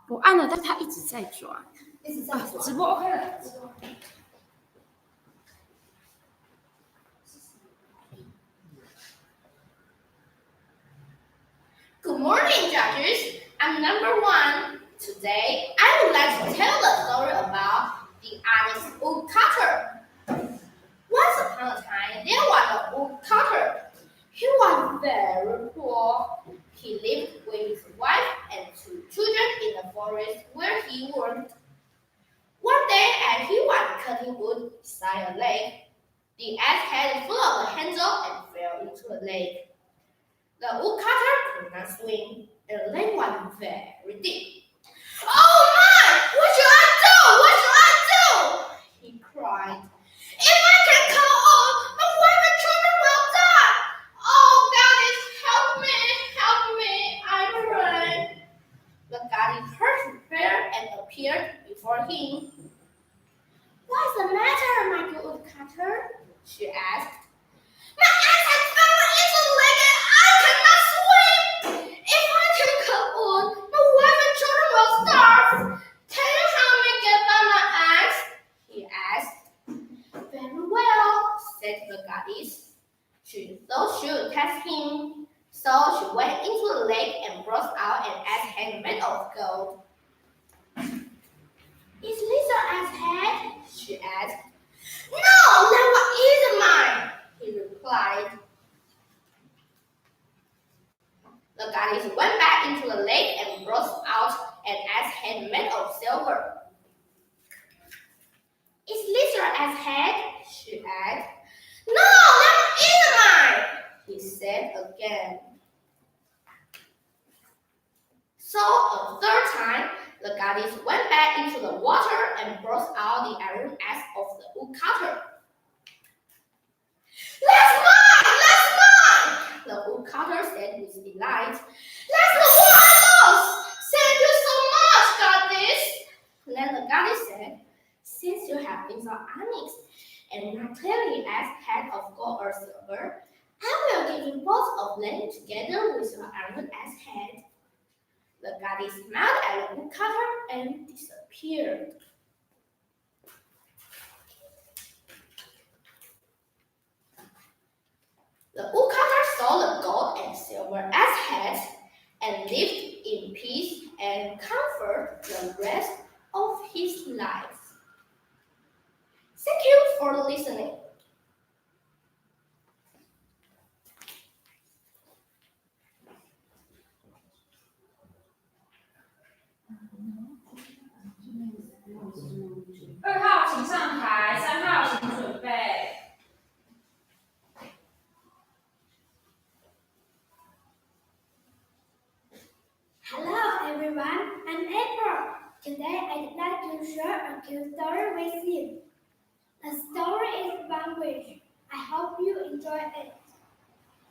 我按了，但它一直在转。一直在转。直播 OK 了。Good morning, judges. I'm number 1. Today, I would like to tell the story about the honest woodcutter. Once upon a time, there was a woodcutter. He was very poor. He lived with his wife and 2 children in the forest where he worked. One day, as he was cutting wood beside a lake, the axe head full of a handle and fell into the lake. The woodcutter could not swim. The lake was very deep. Oh my! What should I do? What should I do? He cried. If I can come on, my wife and children will die. Oh, goddess, help me, I pray. The goddess heard his prayer and appeared before him. What's the matter, my good woodcutter? She asked. My axe has fallen into the lake and I cannot swim. If I can cut wood, my wife and children will starve. Can you help me get by my axe? He asked. Very well, said the goddess. She thought she would test him. So she went into the lake and brought out an axe head made of gold. Is this your axe head? She asked. No, that one isn't mine, he replied. The goddess went back into the lake and brought out an axe head made of silver. Is this your axe head? She asked. No, that isn't mine, he said again. So a third time, the goddess went back into the water and brought out the iron axe of the woodcutter. That's mine! The woodcutter said with delight. That's the one I lost! Thank you so much, goddess! Then the goddess said, since you have been so honest and not clearly asked head of gold or silver, I will give you both of them together with your iron axe head. The goddess smiled at the woodcutter and disappeared. The woodcutter saw the gold and silver axe heads and lived in peace and comfort the rest of his life. Thank you for listening. Hello, everyone, I'm April. Today I'd like to share a cute story with you. The story is one wish. I hope you enjoy it.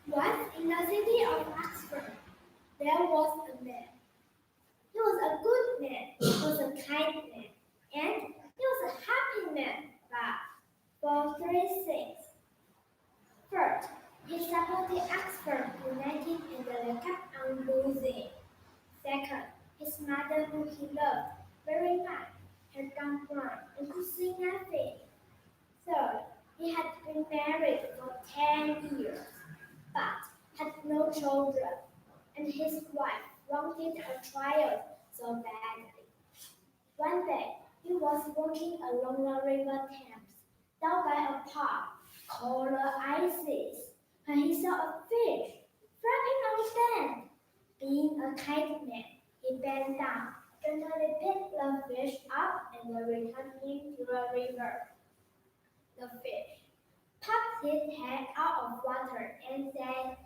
Once in the city of Oxford, there was a man. He was a good man, he was a kind man, and he was a happy man, but for 3 things. First, he supported Oxford United in the cup on losing. Second, his mother, whom he loved very much, had gone blind and could see nothing. Third, he had been married for 10 years, but had no children, and his wife wanted a child so badly. One day, he was walking along the river Thames, down by a pond called the Isis, when he saw a fish flapping on the sand. Being a kind man, he bent down, gently picked the fish up and returned him to the river. The fish popped his head out of water and said,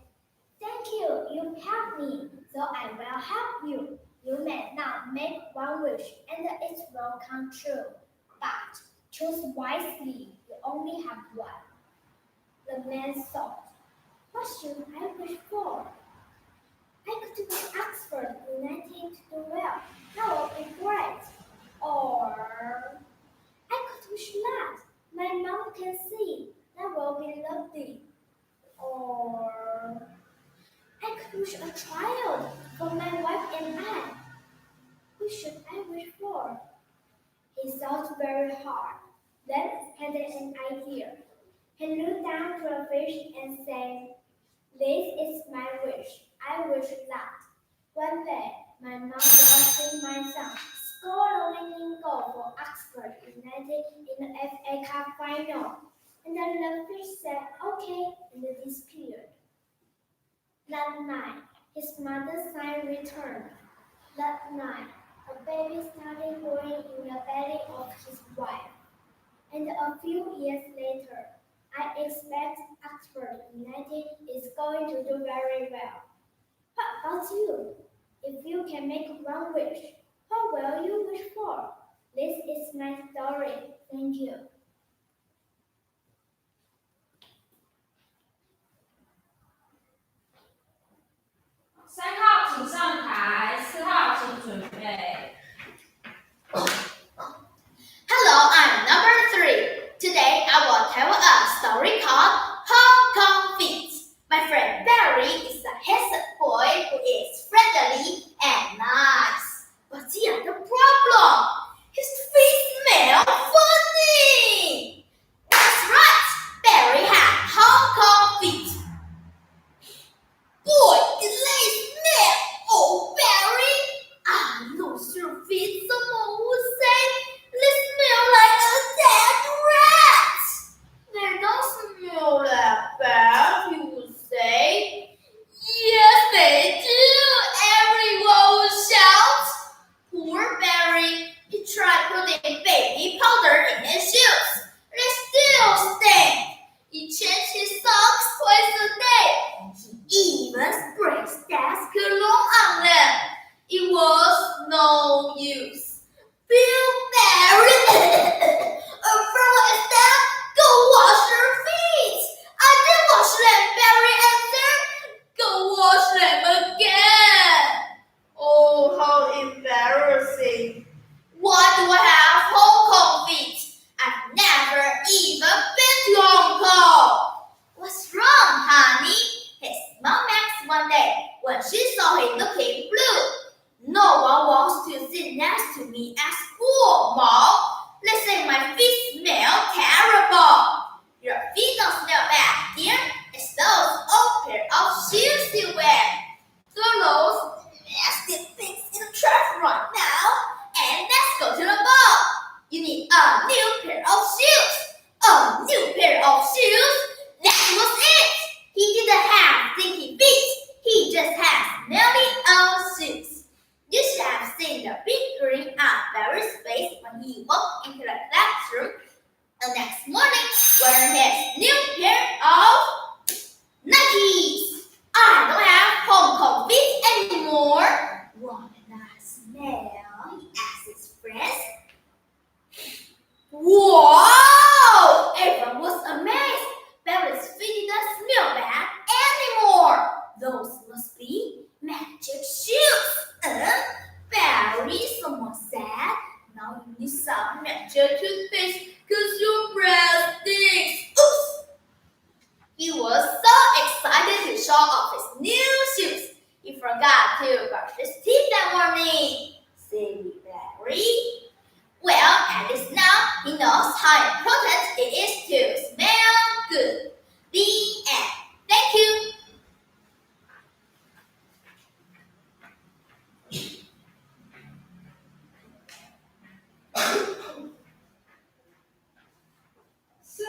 "Thank you, you helped me, so I will help you. You may now make one wish and it will come true. But choose wisely, you only have one." The man thought, "What should I wish for? I could wish Oxford United to do well. That would be great. Or I could wish that my mom can see. That will be lovely. Or I could wish a child for my wife and I. should I wish for? He thought very hard, then had an idea. He looked down to a fish and said, "This is my wish. I wish that one day my mom will see my son score a winning goal for Oxford United in the FA Cup final." And then the fish said, "Okay," and disappeared. That night, his mother's sign returned. That night, a baby started growing in the belly of his wife. And a few years later, I expect Oxford United is going to do very well. What about you? If you can make one wish, what will you wish for? This is my story. Thank you. 3号请上台，4号请准备。Hello, I'm number 3. Today I will tell a story called Hong Kong Feet. My friend Barry is a handsome boy who is friendly and nice. But he has a problem. His feet smell funny. That's right, Barry has Hong Kong feet. Boy, did they smell! Oh, Barry! Those your feet, someone would say, they smell like a dead rat. They don't smell that bad, he would say. Yes, they do, everyone would shout. Poor Barry, he tried putting baby powder in his shoes. They still stink. He changed his socks twice a day, and he even sprayed desk cologne on them. It was no use. Bill Barry, a problem is that go wash your feet. I did wash them, Barry answered. Go wash them again. Oh, how embarrassing. Why do I have Hong Kong feet? I've never even been to Hong Kong. What's wrong, honey? His mom asked one day when she saw him looking blue. No one wants to sit next to me at school, Mom. They say my feet smell terrible. Your feet don't smell bad, dear. It's those old pair of shoes you wear. Throw those nasty things in the trash right now, and let's go to the ball. You need a new pair of shoes. A new pair of shoes? That was it. He didn't have stinky feet. He just had smelly old shoes. You should have seen the big grin on Barry's face when he walked into the classroom the next morning wearing his new pair of Nikes. I don't have Hong Kong feet anymore. What a nice smell, he asked his friends. Wow! Everyone was amazed. Barry's feet didn't smell bad anymore. Those must be magic shoes. Barry, someone said. Now you need some magic toothpaste because your breath stinks. Oops! He was so excited to show off his new shoes. He forgot to brush his teeth that morning. Silly Barry. Well, at least now he knows how important it is to smell good. The end. Thank you.4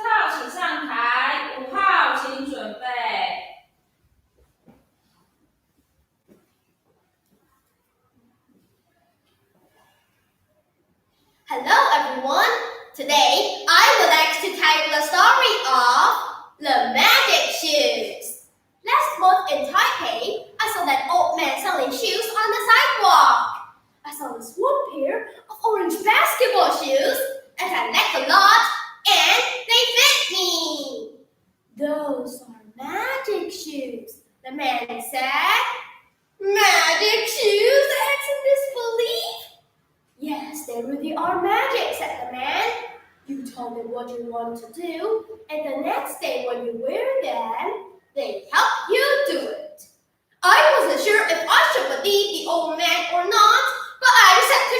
号请上台，5号请准备。Hello everyone. Today I would like to tell you the story of the magic shoes. Last month in Taipei, I saw that old man selling shoes on the sidewalk. I saw this one pair of orange basketball shoes, and I liked a lot, and they fit me. Those are magic shoes, the man said. Magic shoes? I asked in disbelief. Yes, they really are magic, said the man. You tell them what you want to do, and the next day when you wear them, they help you do it. I wasn't sure if I should believe the old man or not, but I decided to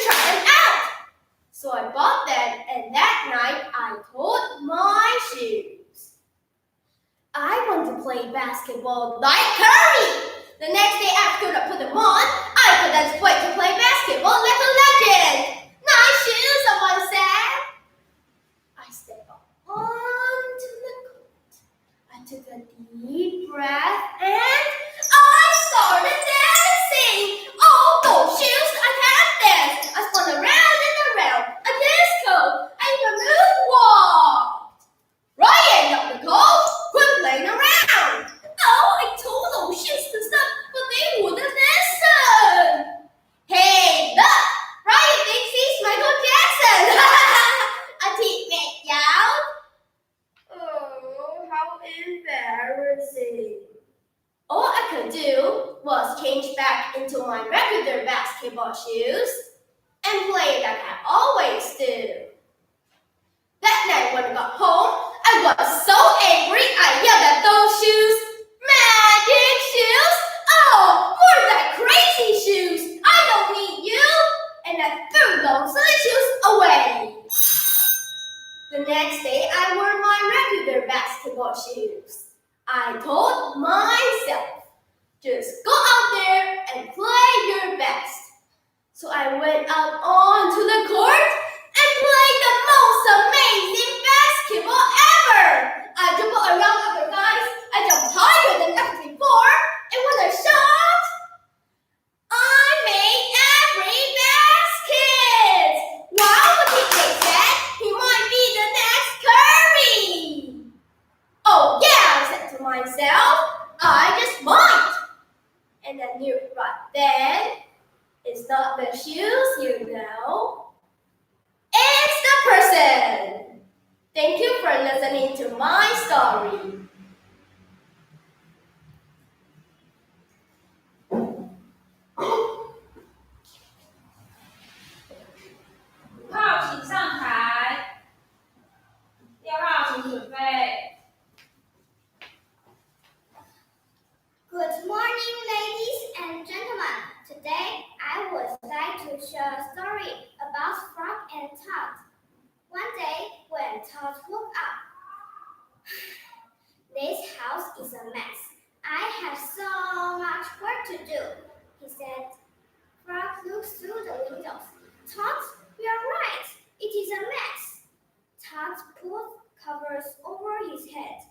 basketball like Curry. The next day after I put them on, I couldn't wait to play basketball like a legend. Nice shoes, someone said. I stepped up onto the court. I took a deep breath and I started dancing. Oh, those shoes, I can't dance. I spun around and around, a disco, and a moonwalk. Ryan up the coat, quit playing around. Oh, I told those shoes to stop, but they wouldn't listen. Hey, look, Ryan thinks he's Michael Jackson. A teammate yelled. Oh, how embarrassing. All I could do was change back into my regular basketball shoes and play like I always do. That night when I got home, I was so angry I yelled at those shoes. Magic shoes? Oh, more like crazy shoes. I don't need you. And I threw those silly shoes away. The next day, I wore my regular basketball shoes. I told myself, just go out there and play your best. So I went out onto the court and played the most amazing basketball ever. I dribbled around other guys, I jumped higher than ever before, and when I shot, I made every basket. Wow, the teammate said, he might be the next Curry. Oh yeah, I said to myself, I just might. And I knew right then, it's not the shoes, you know. It's the person. Thank you for listening to my story. 5号请上台，6号请准备。Good morning, ladies and gentlemen. Today, I would like to share a story about Frog and Todd. One day, when Todd woke up, this house is a mess. I have so much work to do, he said. Frog looked through the windows. Todd, you're right. It is a mess. Todd pulled covers over his head.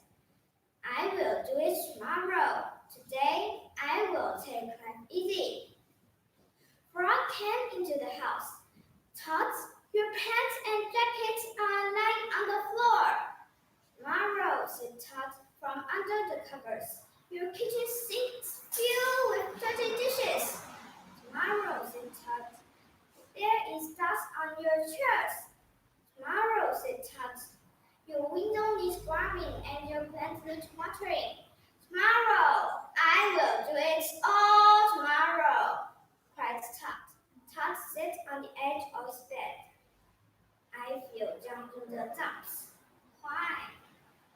I will do it tomorrow. Today, I will take life easy. Frog came into the house. Todd, your pants and jackets are lying on the floor. Tomorrow, said Todd from under the covers. Your kitchen sink is filled with dirty dishes. Tomorrow, said Todd. There is dust on your chairs. Tomorrow, said Todd. Your window needs scrubbing and your plants need watering. Tomorrow, I will do it all tomorrow, cried Todd. Todd sat on the edge of his bed. I feel down in the dumps. Why?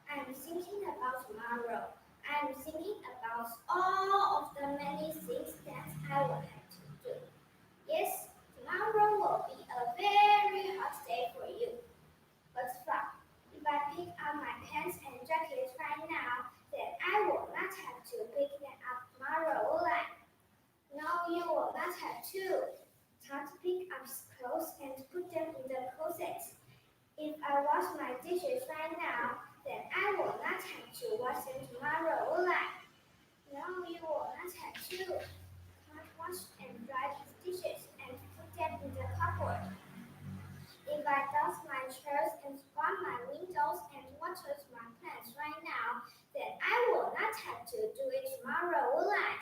I'm thinking about tomorrow. I'm thinking about all of the many things that I will have to do. Yes, tomorrow will be a very hot day for you. But Frog, if I pick up my pants and jackets right now, then I will not have to pick them up tomorrow, will I? No, you will not have to. Todd picked up his clothes and put them in the closet. If I wash my dishes right now, then I will not have to wash them tomorrow, will I? No, you will not have to. Todd washed and dried his dishes and put them in the cupboard. If I dust my chairs and scrub my windows and water my plants right now, then I will not have to do it tomorrow, will I?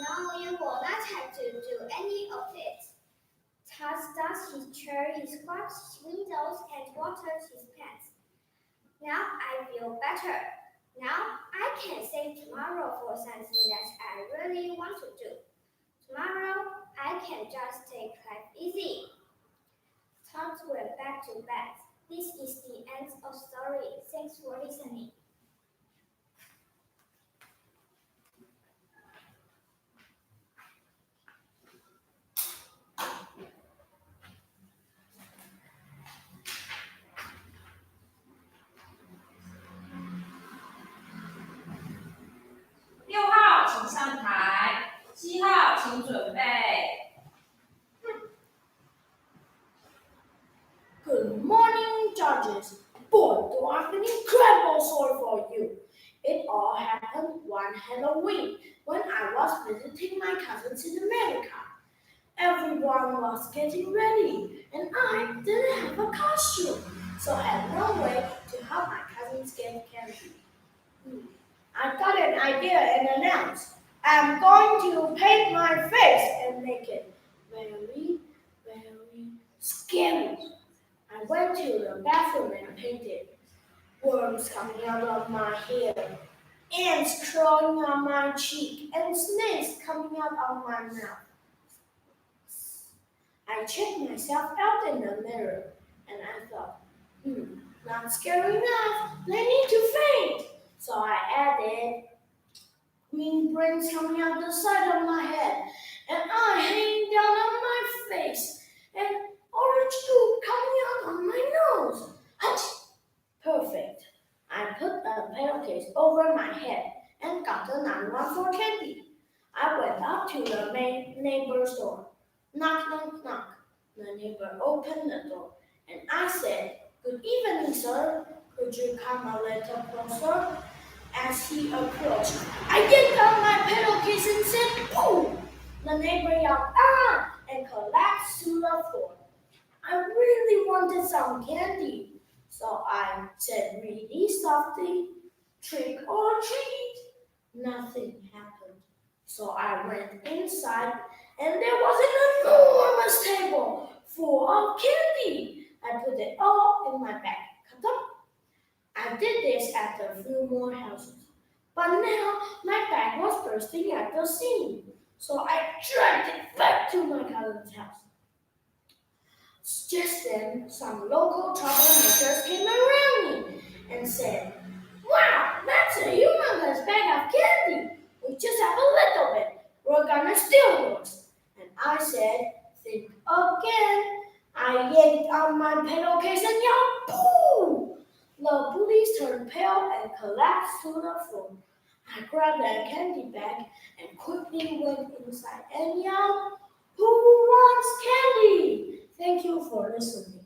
No, you will not have to do any of it. Todd dusts his chair, he scrubs his windows and waters his plants. Now I feel better. Now I can save tomorrow for something that I really want to do. Tomorrow I can just take life easy. Todd went back to bed. This is the end of story. Thanks for listening. judges. Boy, do I have an incredible story for you. It all happened one Halloween when I was visiting my cousins in America. Everyone was getting ready, and I didn't have a costume, so I had no way to help my cousins get candy. I got an idea and announced, I'm going to paint my face and make it very, very scary. I went to the bathroom and painted worms coming out of my hair, ants crawling on my cheek, and snakes coming out of my mouth. I checked myself out in the mirror, and I thought, not scary enough, I need to faint. So I added green brains coming out the side of my head, and eye hanging down on my face, and orange goop coming out on my nose. Perfect. I put a pillowcase over my head and got the 911 for candy. I went up to the neighbor's door. Knock, knock, knock. The neighbor opened the door, and I said, Good evening, sir. Could you come a little closer? As he approached, I yanked out my pillowcase and said, Boom! The neighbor yelled, Ah! And collapsed to the floor. I really wanted some candy, so I said really softly, Trick or treat. Nothing happened. So I went inside, and there was an enormous table full of candy. I put it all in my bag. I did this at a few more houses. But now my bag was bursting at the seam. So I dragged it back to my cousin's house. Just then, some local troublemakers came around me and said, Wow, that's a humongous bag of candy. We just have a little bit. We're gonna steal yours. And I said, Think again. I yanked out my pillowcase and yelled, Boom! The bullies turned pale and collapsed to the floor. I grabbed a candy bag and quickly went inside and yelled, Who wants candy? Thank you for listening.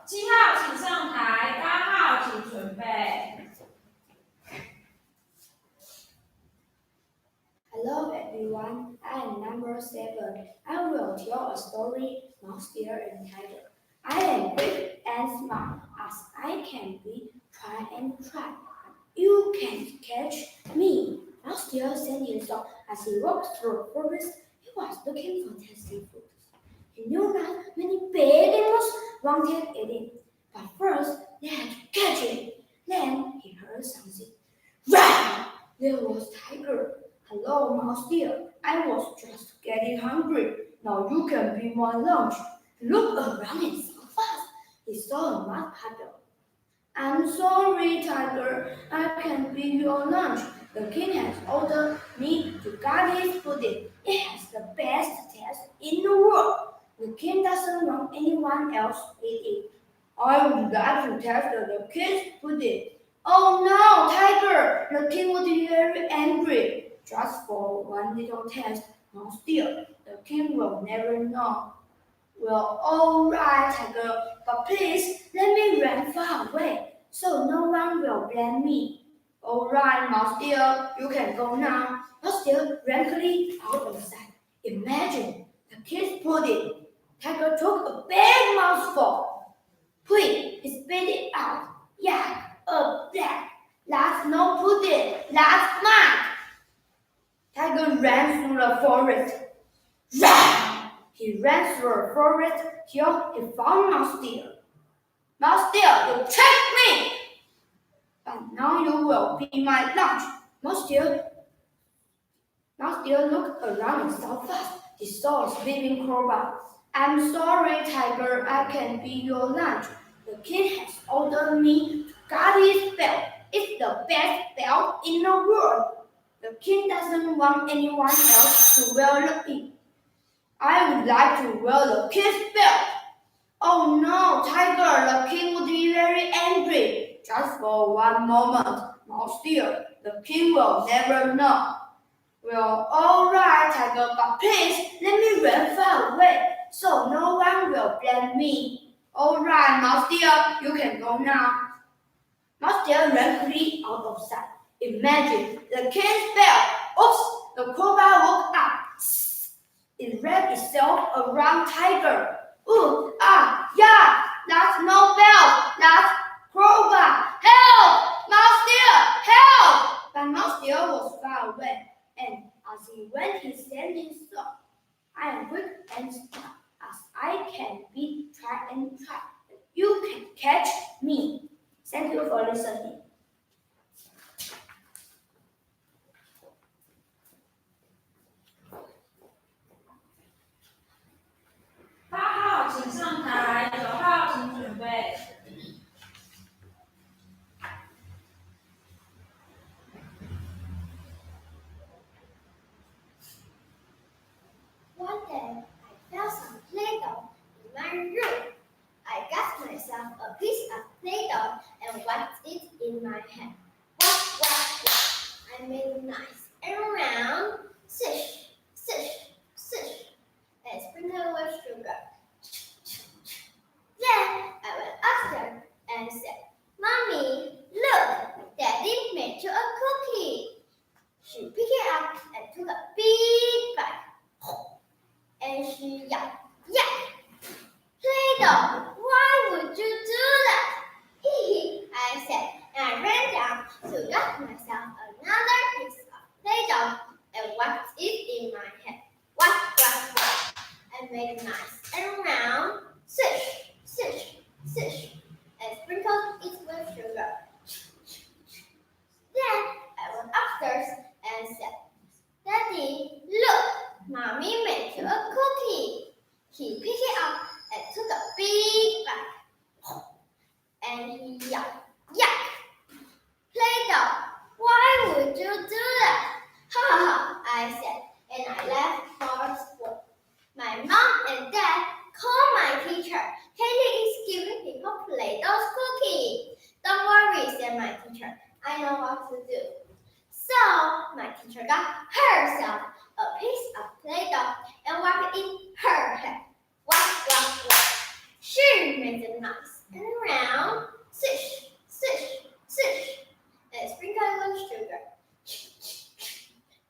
7号请上台，8号请准备。Hello everyone, I am number 7. I will tell a story, Mouse, Deer, and Tiger. I am big and smart as I can be. Try and try. You can't catch me. Mouse Deer sang his song as he walked through the forest. He was looking for tasty food. He knew that many big animals wanted eating, but first they had to catch it. Then he heard something. Rah! There was Tiger. Hello, Mouse Deer. I was just getting hungry. Now you can be my lunch. He looked around and saw fast. He saw a mud puddle. I'm sorry, Tiger. I can't be your lunch. The king has ordered me to guard his pudding. It has the best taste in the world. The king doesn't want anyone else eat it. I would like to taste the king's pudding. Oh no, Tiger! The king would be very angry. Just for one little taste, Mouse Deer. The king will never know. Well, all right, Tiger, but please let me run far away so no one will blame me. All right, Mouse Deer, you can go now. Mouse Deer ran quickly out of sight. Imagine the king's pudding. Tiger took a big mouthful. Quick, he spit it out. Yuck, black. That's no pudding, that's mine. Tiger ran through the forest. Rah! He ran through the forest till he found Mouse Deer. Mouse Deer, you tricked me! But now you will be my lunch. Mouse Deer looked around and saw fast. He saw a sleeping crowbar. I'm sorry, Tiger, I can't be your lunch. The king has ordered me to guard his belt. It's the best belt in the world. The king doesn't want anyone else to wear it. I would like to wear the king's belt. Oh no, Tiger, the king would be very angry. Just for one moment, Mouse Deer, the king will never know. Well, all right, Tiger, but please let me run far away so no one will blame me. All right, Mouse dear, you can go now. Mouse deer ran quickly out of sight. Imagine the king's bell. Oops, the crowbar woke up. It wrapped itself around Tiger. Ooh, yeah, that's no bell, that's crowbar. Help, Mouse deer, help! But Mouse deer was far away, and as he went, he said himself, I am quick and smart as I can be. Try and try. You can catch me. Thank you for listening. 8号请上台，9号请准备。One day, I found some Play-Doh in my room. I got myself a piece of Play-Doh and wiped it in my hand. Wash, wash, wash. I made it nice and round. Swish, swish, swish. And sprinkled with sugar. Then I went upstairs and said, Mommy, look, Daddy made you a cookie. She picked it up and took a big bite. And she yelled, Play-Doh, why would you do that? I said, and I ran down to get myself another piece of Play-Doh and wiped it in my hand. Wash, wash, wash. I made it nice and round. Swish, swish, swish. And sprinkled it with sugar. Then I went upstairs and said, Daddy, look, Mommy made you a cookie. He picked it up and took a big bite. And he yelled, Play-Doh, why would you do that? Ha ha, I said, and I left for school. My mom and dad called my teacher. Candy is giving people Play-Doh's cookie. Don't worry, said my teacher. I know what to do. So my teacher got herself a piece of Play-Doh and wiped it in her head. Wash, wash, wash. She made it nice and round. Swish, swish, swish. And sprinkled with sugar.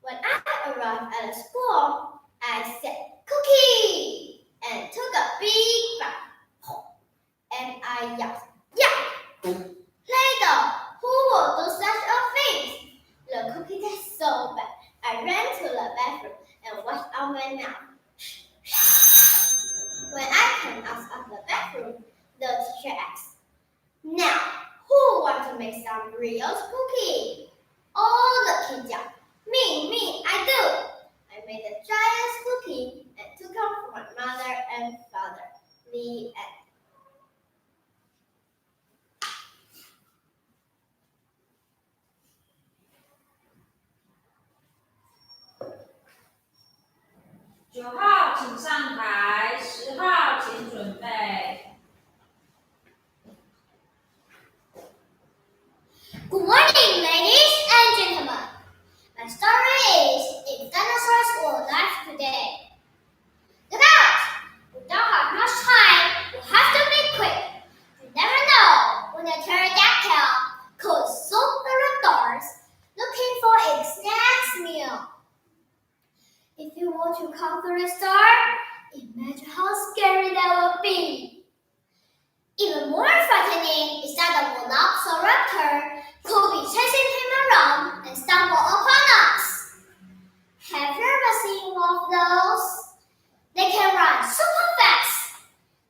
When I arrived at the school, I said, Cookie! And took a big bite. And I yelled, Play-Doh, who will do such a thing? The cookie tastes so bad. I ran to the bathroom and washed out my mouth. When I came out of the bathroom, the teacher asked, Now, who wants to make some Brioche cookie? All the kids yelled, Me, I do. I made the giant cookie and took it for my mother and father. The end.9号请上台，10号请准备。Good morning, ladies and gentlemen. My story is If Dinosaurs Were Alive Today. Look out! We don't have much time. We have to be quick. You never know when a pterodactyl could swoop through the doors looking for its next meal. If you want to come through the door, imagine how scary that would be. Even more frightening is that the Velociraptor could be chasing him around and stumble upon us. Have you ever seen one of those? They can run super fast.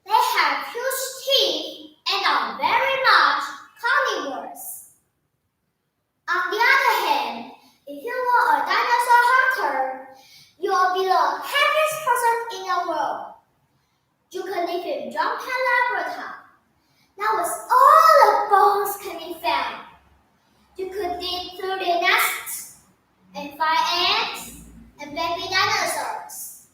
They have huge teeth and are very much carnivores. On the other hand, if you were a dinosaur hunter, you will be the happiest person in the world. You could live in Drunken Labrador. That was all the bones can be found. You could dig through the nests and find ants and baby dinosaurs.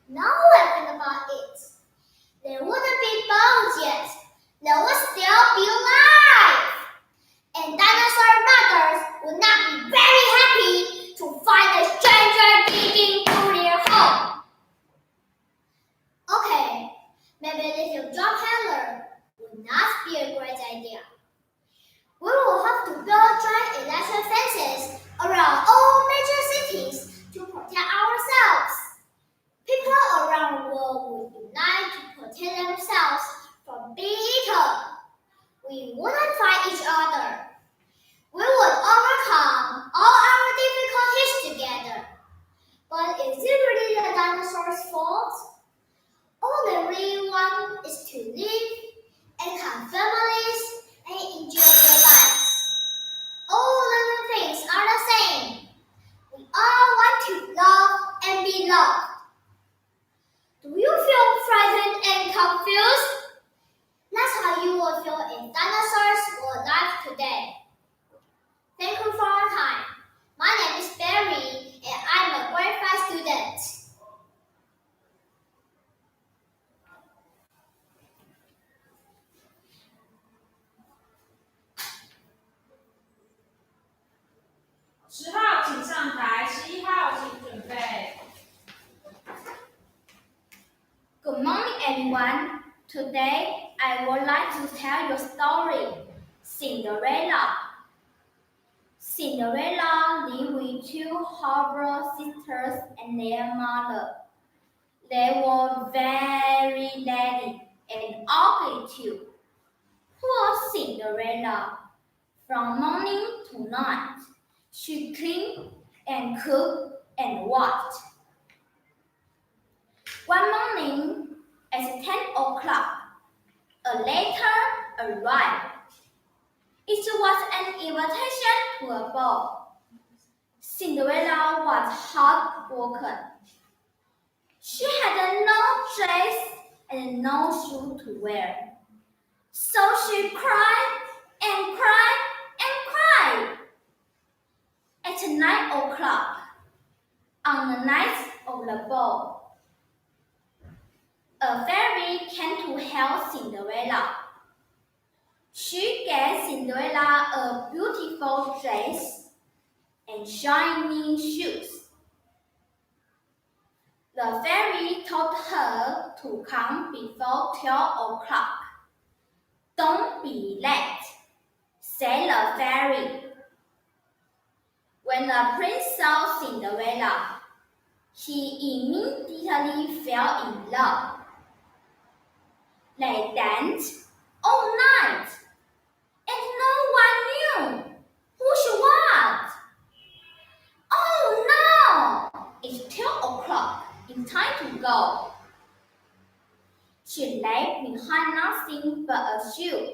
Now I think about it. There wouldn't be bones yet. They would still be alive. And dinosaur mothers would not be very 10号请上台，11号请准备。Good morning, everyone. Today, I would like to tell you a story. Cinderella. Cinderella lived with two horrible sisters and their mother. They were very lazy and ugly too. Poor Cinderella. From morning to night, she cleaned and cooked and watched. One morning, at 10 o'clock, a letter arrived. It was an invitation to a ball. Cinderella was heartbroken. She had no dress and no shoe to wear. So she cried and cried and cried. At 9 o'clock, on the night of the ball, a fairy came to help Cinderella. She gave Cinderella a beautiful dress and shiny shoes. The fairy told her to come before 12 o'clock. Don't be late, said the fairy. When the prince saw Cinderella, he immediately fell in love. They danced all night, and no one knew who she was. Oh no! It's 12 o'clock. It's time to go. She left behind nothing but a shoe.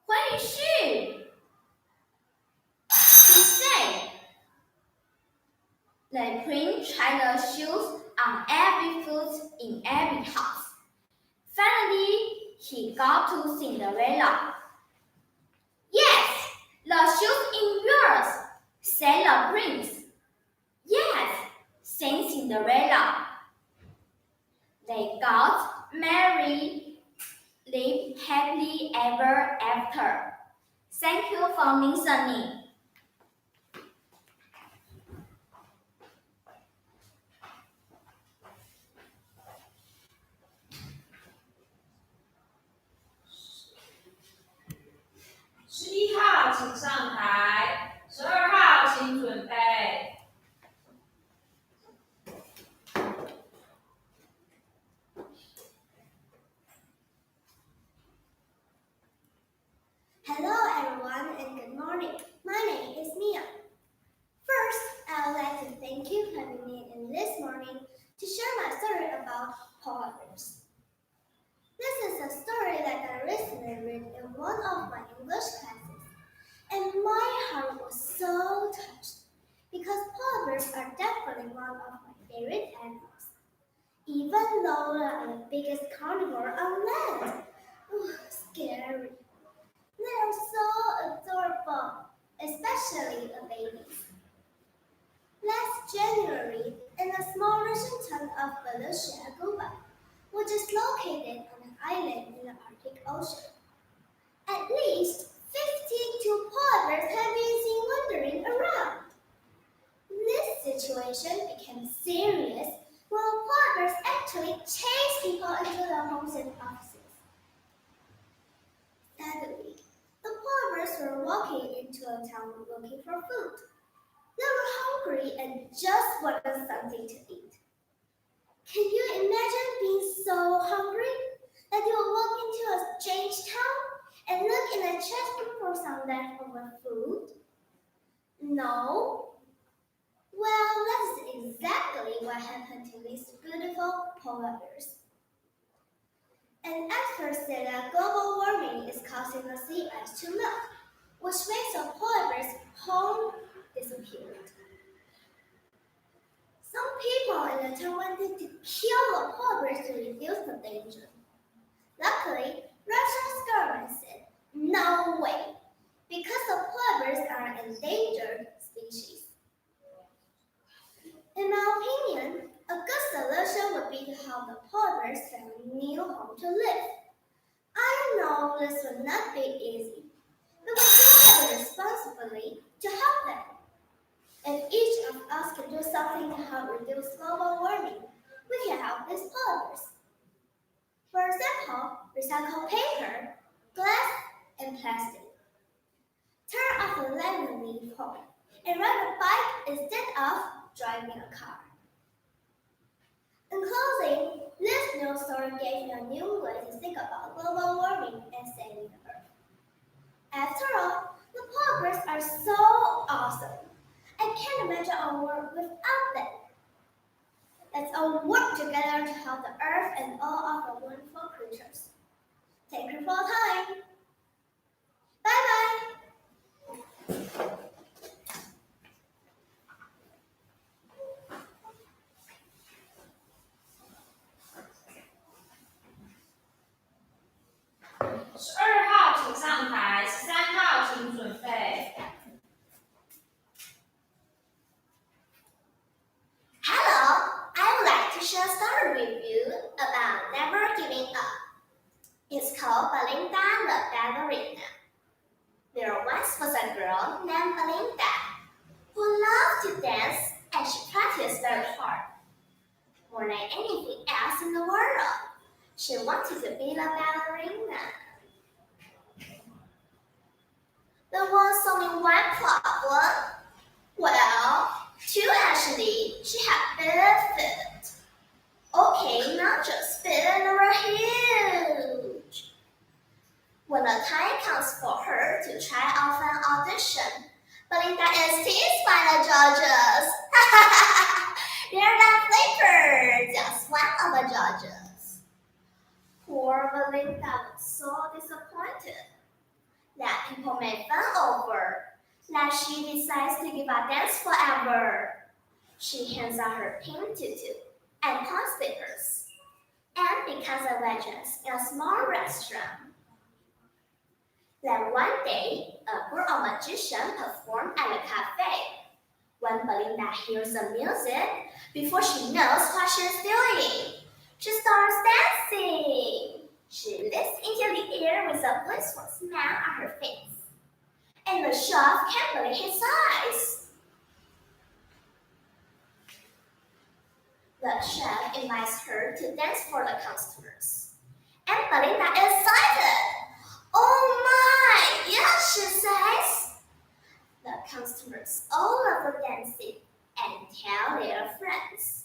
Where is she? She said. The prince tried the shoes on every foot in every house. Finally, he got to Cinderella. Yes, the shoes in yours, said the prince. Yes, said Cinderella. They got married, lived happily ever after. Thank you for listening.11号请上台，12号请准备。Hello everyone and good morning. My name is Mia. First, I would like to thank you for having me in this morning to share my story about polar bears. This is a story that I recently read in one of my English classes, and my heart was so touched because polar bears are definitely one of my favorite animals, even though they are the biggest carnivore on land. Ooh, scary. They are so adorable, especially the babies. Last January, in the small Russian town of Belushia, Cuba, which is located on an island in the Arctic Ocean, at least 52 polar bears have been seen wandering around. This situation became serious when polar bears actually chased people into their homes and offices. Sadly, the polar bears were walking into a town looking for food. They were hungry and just wanted something to eat. Can you imagine being so hungry that you would walk into a strange town and look in a chest for some leftover food? No? Well, that's exactly what happened to these beautiful polar bears. An expert said that global warming is causing the sea ice to melt, which makes the polar bear's home disappear. Some people in the town wanted to kill the polar bears to reduce the danger. Luckily, Russia's government said, no way, because the polar bears are an endangered species. In my opinion, A good solution would be to help the polar bears find a new home to live. I know this will not be easy, but we have a responsibility to help them. If each of us can do something to help reduce global warming, we can help these polar bears. For example, recycle paper, glass, and plastic. Turn off the lamp when leave home, and ride a bike instead of driving a car. In closing, this news story gave me a new way to think about global warming and saving the Earth. After all, the polar bears are so awesome. I can't imagine a world without them. Let's all work together to help the Earth and all of the wonderful creatures. Thank you for your time. Bye-bye. 12号请上台，13号请准备。Hello, I would like to share a story with you about never giving up. It's called Belinda the Ballerina. There once was a girl named Belinda who loved to dance and she practiced very hard. More than anything else in the world, she wanted to be a ballerina. There was only one problem. Well, to actually, she had bare feet. Okay, not just big, they were huge. When the time comes for her to try out an audition, Belinda is teased by the judges. They're not flavor, just one of the judges. Poor Belinda was so disappointed that people made fun of her, that she decides to give up dance forever. She hands out her pink tutu and pawn slippers and becomes a waitress in a small restaurant. Then one day, a group of magicians perform at a cafe. When Belinda hears the music, before she knows what she's doing, she starts dancing. She lifts into the air with a blissful smile on her face. And the chef can't believe his eyes. The chef invites her to dance for the customers. And Belinda is excited. Oh my, yes, she says. The customers all love the dancing and tell their friends.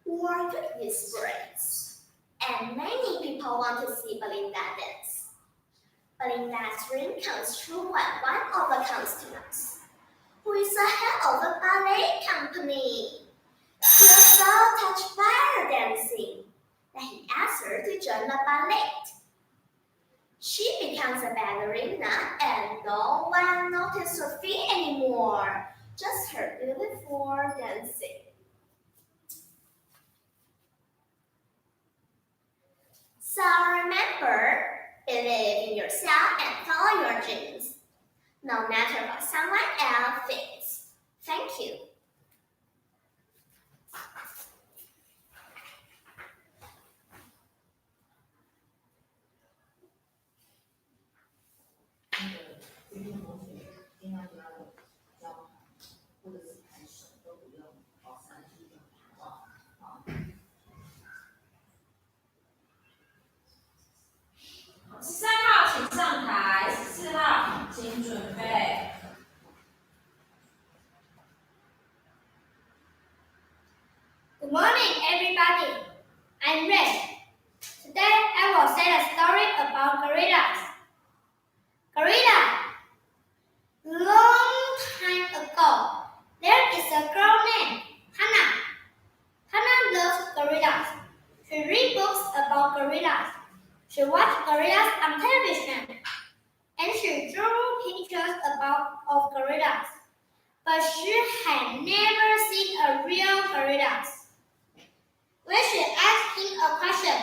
Word spreads. And many people want to see Belinda dance. Belinda's dream comes true when one of the customers, who is the head of the ballet company, feels so touched by her dancing that he asks her to join the ballet. She becomes a ballerina and no one notices her feet anymore, just her beautiful dancing. So remember, believe in yourself and follow your dreams, no matter what someone else thinks. Thank you.13号请上台，14号请准备。Good morning, everybody. I'm Red. Today, I will say a story about gorillas. Gorilla. Long time ago, there is a girl named Hannah. Hannah loves gorillas. She reads books about gorillas. She watched gorillas on television. And she drew pictures of gorillas. But she had never seen a real gorilla. When she asked him a question,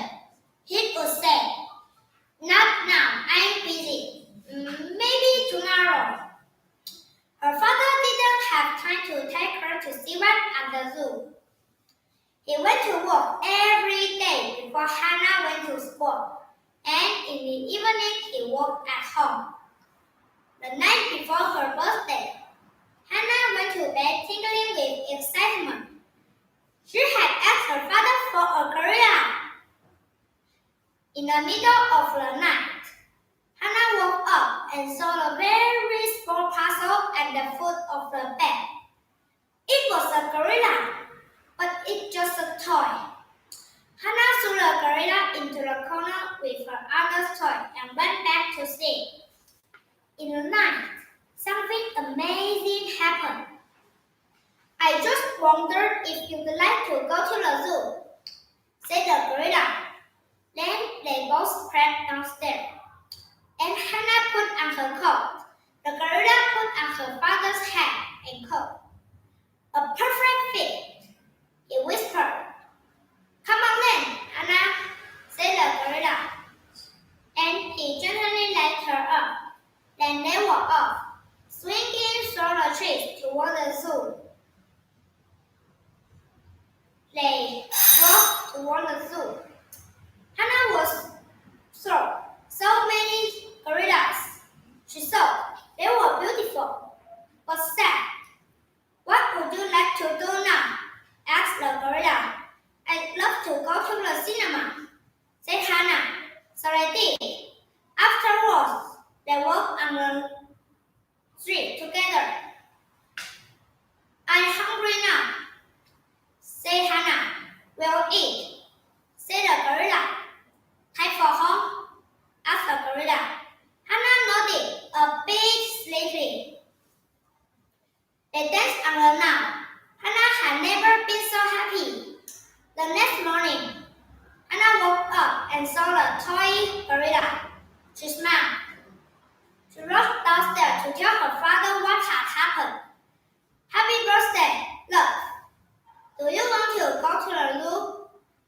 he would say, "Not now, I'm busy. Maybe tomorrow." Her father didn't have time to take her to see one at the zoo. work every day before Hannah went to school, and in the evening he worked at home. The night before her birthday, Hannah went to bed tingling with excitement. She had asked her father for a gorilla. In the middle of the night, Hannah woke up and saw a very small puzzle at the foot of the bed. It was a gorilla, but it's just a toy. Hannah threw the gorilla into the corner with her other toy and went back to sleep. In the night, something amazing happened. I just wondered if you'd like to go to the zoo, said the gorilla. Then they both crept downstairs, and Hannah put on her coat. The gorilla put on her father's hat and coat. A perfect fit, he whispered. Come on then, Hannah, said the gorilla, and he gently led her up. Then they walked off, swinging through the trees toward the zoo. They walked toward the zoo. Hannah was so many gorillas. She thought they were beautiful, but sad. What would you like to do now? Asked the gorilla. I'd love to go to the cinema, said Hannah. So they did. Afterwards, they walked on the street together. I'm hungry now, said Hannah. We'll eat, said the gorilla. Time for home? Asked the gorilla. Hannah nodded, a bit sleepy. They danced on the lawn. Hannah had never been so happy. The next morning, Hannah woke up and saw the toy gorilla. She smiled. She rushed downstairs to tell her father what had happened. Happy birthday, love. Do you want to go to the zoo?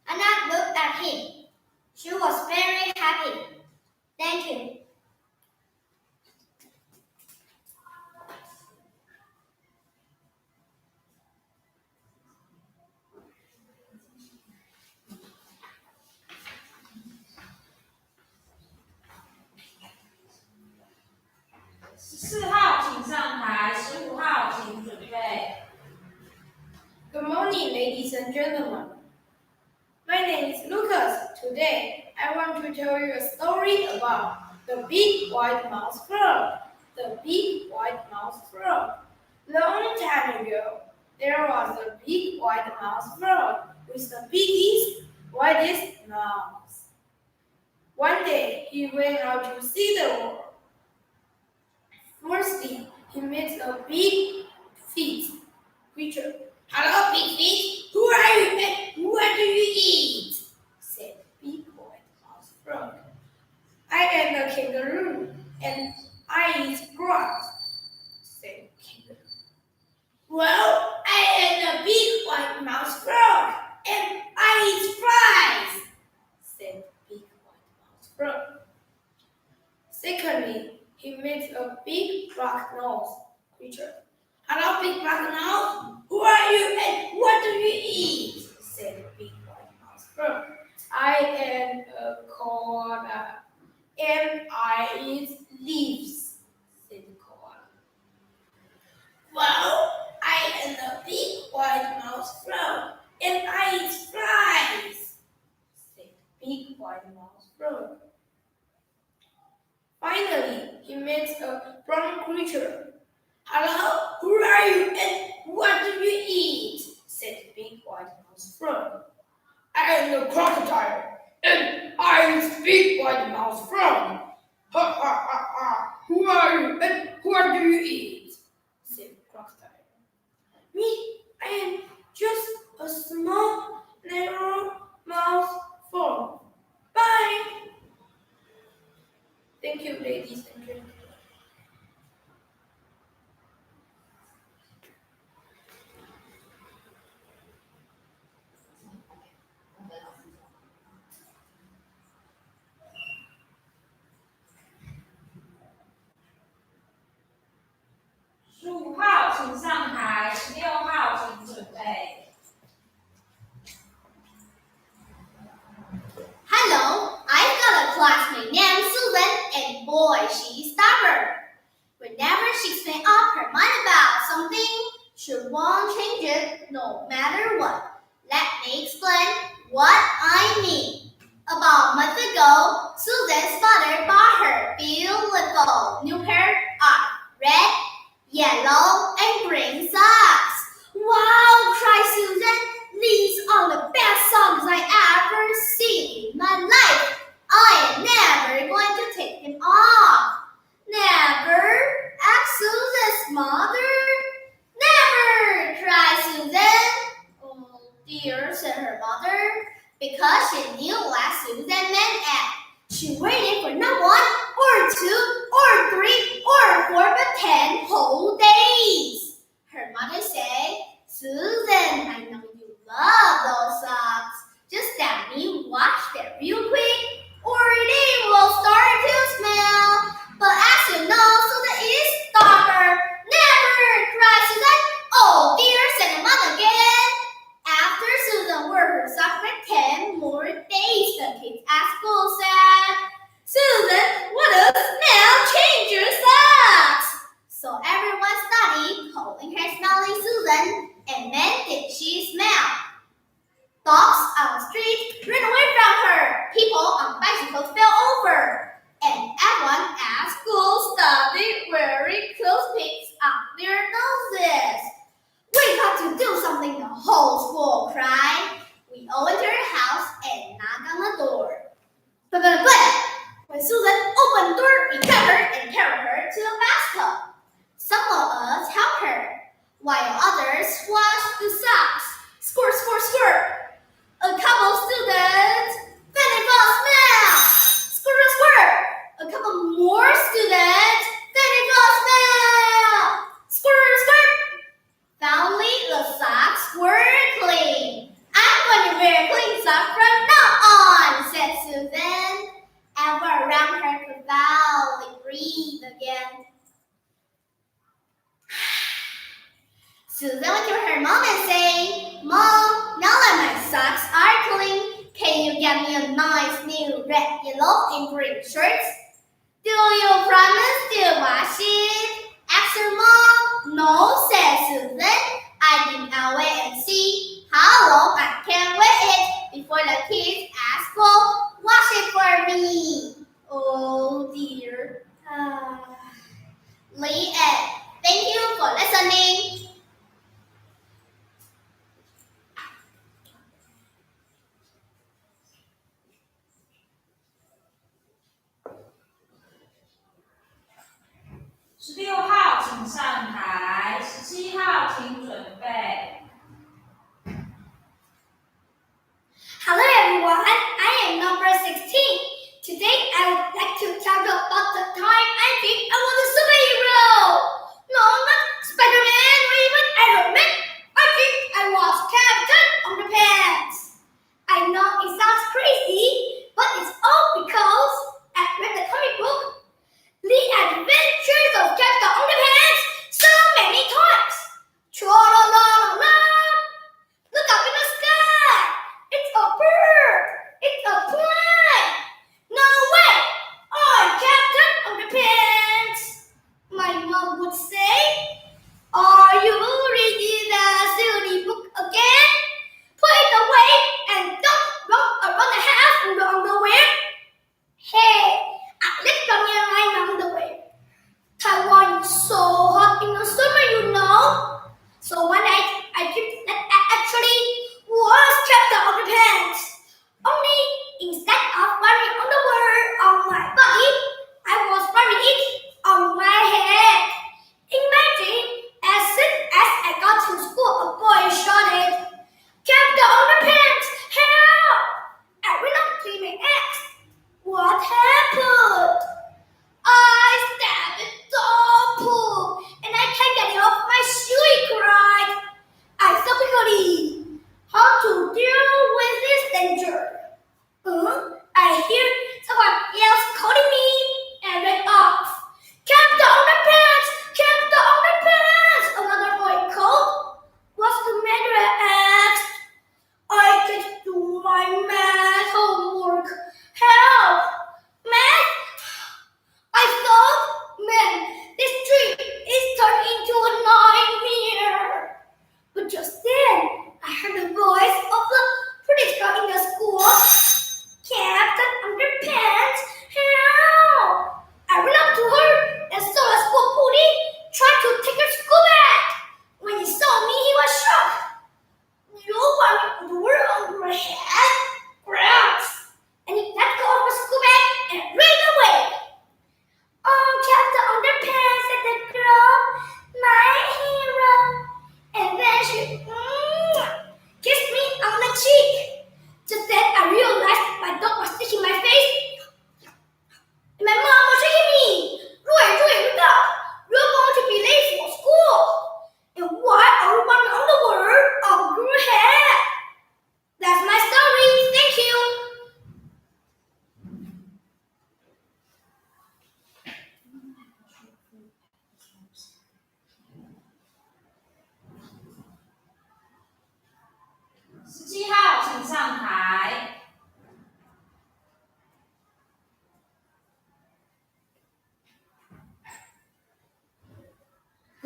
Hannah looked at him. She was very happy. Thank you.14号请上台，15号请准备。Good morning, ladies and gentlemen. My name is Lucas. Today, I want to tell you a story about the big white mouse frog. The big white mouse frog. Long time ago, there was a big white mouse frog with the biggest, whitest mouse. One day, he went out to see the world. Firstly, he met a big feet creature. Hello, big feet. Who are you and what do you eat? Said big white mouse frog. I am a kangaroo and I eat grass, said kangaroo. Well, I am a big white mouse frog and I eat flies, said big white mouse frog. Secondly, he met a big black-nosed creature. Hello, big black-nose. Who are you and what do you eat? Said big white mouse frog. I am a koala and I eat leaves, said the koala. Well, I am a big white mouse frog and I eat flies, said big white mouse frog. Finally, he met a brown creature. Hello, who are you and what do you eat? Said the big white mouse frog. I am a crocodile and I eat big white mouse frog. Ha ha ha ha, who are you and what do you eat? Said the crocodile. Me, I am just a small, narrow mouse frog. Bye. Thank you, ladies and gentlemen. 15号请上台，16号请准备。named Susan, and boy, she's stubborn. Whenever she's made up her mind about something, she won't change it no matter what. Let me explain what I mean. About a month ago, Susan's father bought her beautiful new pair of red, yellow, and green socks. Wow, cried Susan. These are the best socks I ever seen in my life. I am never going to take them off. Never? Asked Susan's mother. Never, cried Susan. Oh dear, said her mother, because she knew what Susan meant at. She waited for not 1 or 2 or 3 or 4 but 10 whole days. Her mother said, Susan, I know you love those socks. Just let me wash them real quick or they will start to smell. But as you know, Susan is stubborn. Never, cried Susan. Oh dear, said the mother again. After Susan wore her socks for 10 more days, the kids at school said, Susan, what a smell, change your socks. So everyone started calling her Smelly Susan, and man did she smell. Dogs on the street ran away from her. People on bicycles fell over. And everyone at school started wearing clothespins on their noses. We got to do something, the whole school cried. We all went to her house and knocked on the door. But when Susan opened the door, we grabbed her and carried her to the bathtub. Some of us helped her, while others washed the socks. Squirt, squirt, squirt. A couple students fell in for a smell. Squirt, squirt. A couple more students fell in for a smell. Squirt, squirt. Finally, the socks were clean. I'm going to wear clean socks from now on, said Susan. Everyone around her could barely breathe again. Susan went to her mom and said, Mom, now that my socks are clean, can you get me a nice new red, yellow, and green shirt? Do you promise to wash it? Asked her mom. No, said Susan. I think I'll wait and see how long I can wear it before the kids at school wash it for me. Oh dear. Lee and thank you for listening.16号请上台，17号请准备。Hello everyone, I am number 16. Today I would like to talk about the time I think I was a superhero. No, not Spider-Man or even Iron Man. I think I was Captain Underpants. I know it sounds crazy, but it's all because I read the comic book The Adventures of Captain Underpants so many times. Tra-la-la-la-la! Look up in the sky! It's a bird! It's a plane! No way! I'm Captain Underpants! My mom would say, are you reading the silly book again? Put it away and don't run around the house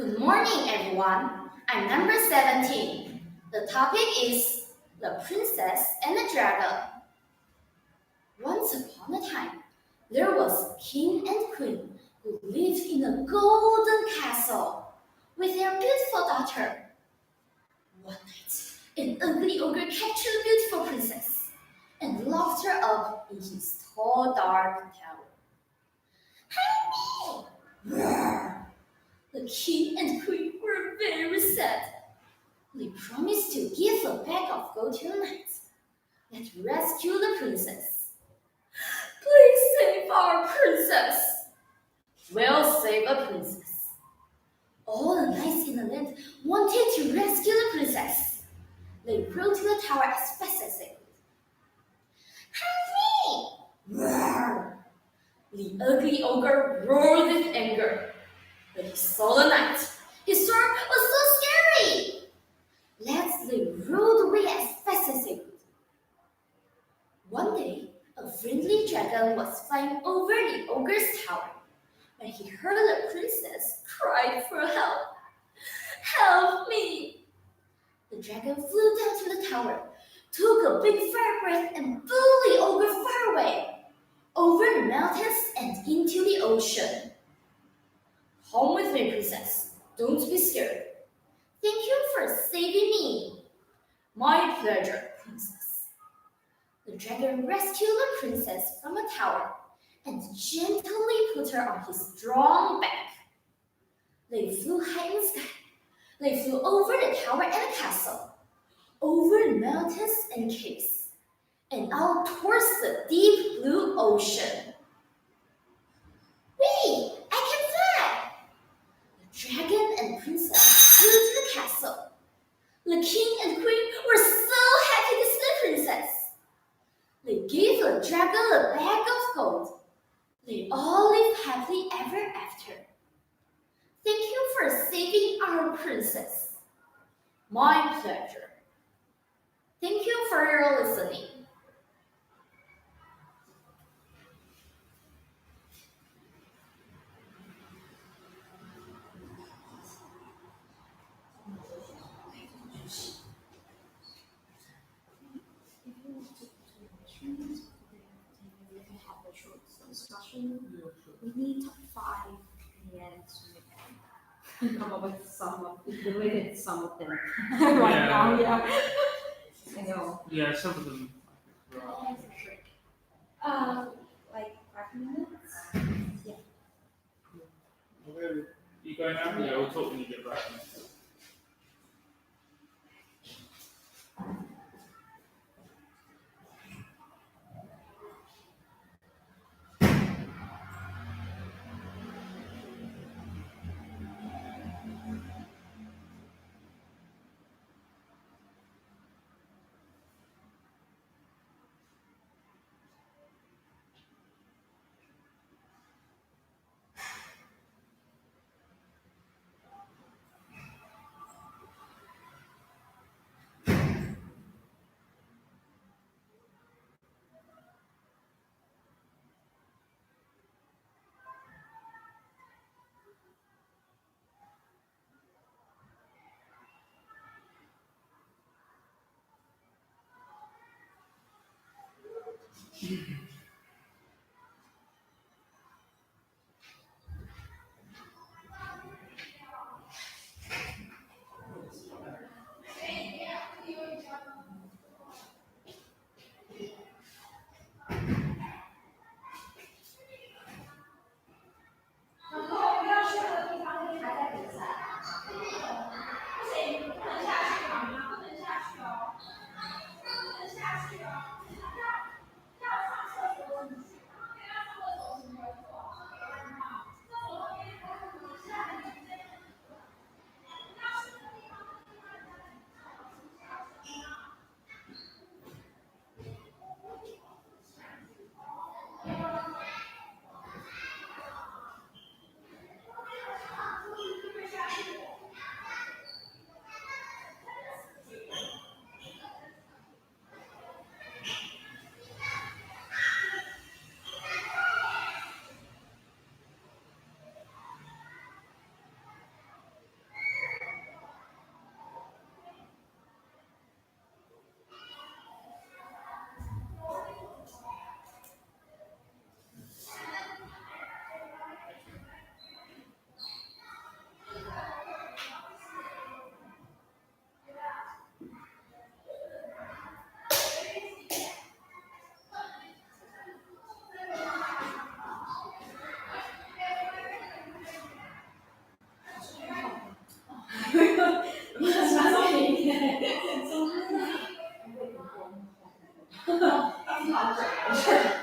Good morning, everyone. I'm number 17. The topic is The Princess and the Dragon. Once upon a time, there was a king and queen who lived in a golden castle with their beautiful daughter. One night, an ugly ogre captured the beautiful princess and locked her up in his tall, dark tower. Help me! Roar! The king and queen were very sad. They promised to give a bag of gold to the knight and rescue the princess. Please save our princess! We'll save the princess. All the knights in the land wanted to rescue the princess. They rode to the tower as fast as they could. Help me! Roar! The ugly ogre roared with anger. When he saw the knight, his sword was so scary. They rode away as fast as they could. One day, a friendly dragon was flying over the ogre's tower when he heard the princess cry for help. Help me! The dragon flew down to the tower, took a big fire breath, and blew the ogre far away, over the mountains and into the ocean. Home with me, princess. Don't be scared. Thank you for saving me. My pleasure, princess. The dragon rescued the princess from a tower and gently put her on his strong back. They flew high in the sky. They flew over the tower and the castle, over the mountains and caves, and out towards the deep blue ocean. Whee! I can fly! The dragon and princess flew to the castle. The king and queen were so happy to see the princess. They gave the dragon a bag of gold. They all lived happily ever after. Thank you for saving our princess. My pleasure. Thank you for your listening. Discussion. We need 5 and come up with some of them right now. Yeah. I know. Yeah, some of them. Like 5 minutes. Yeah. Okay, you going now? Yeah, we'll talk when you get back.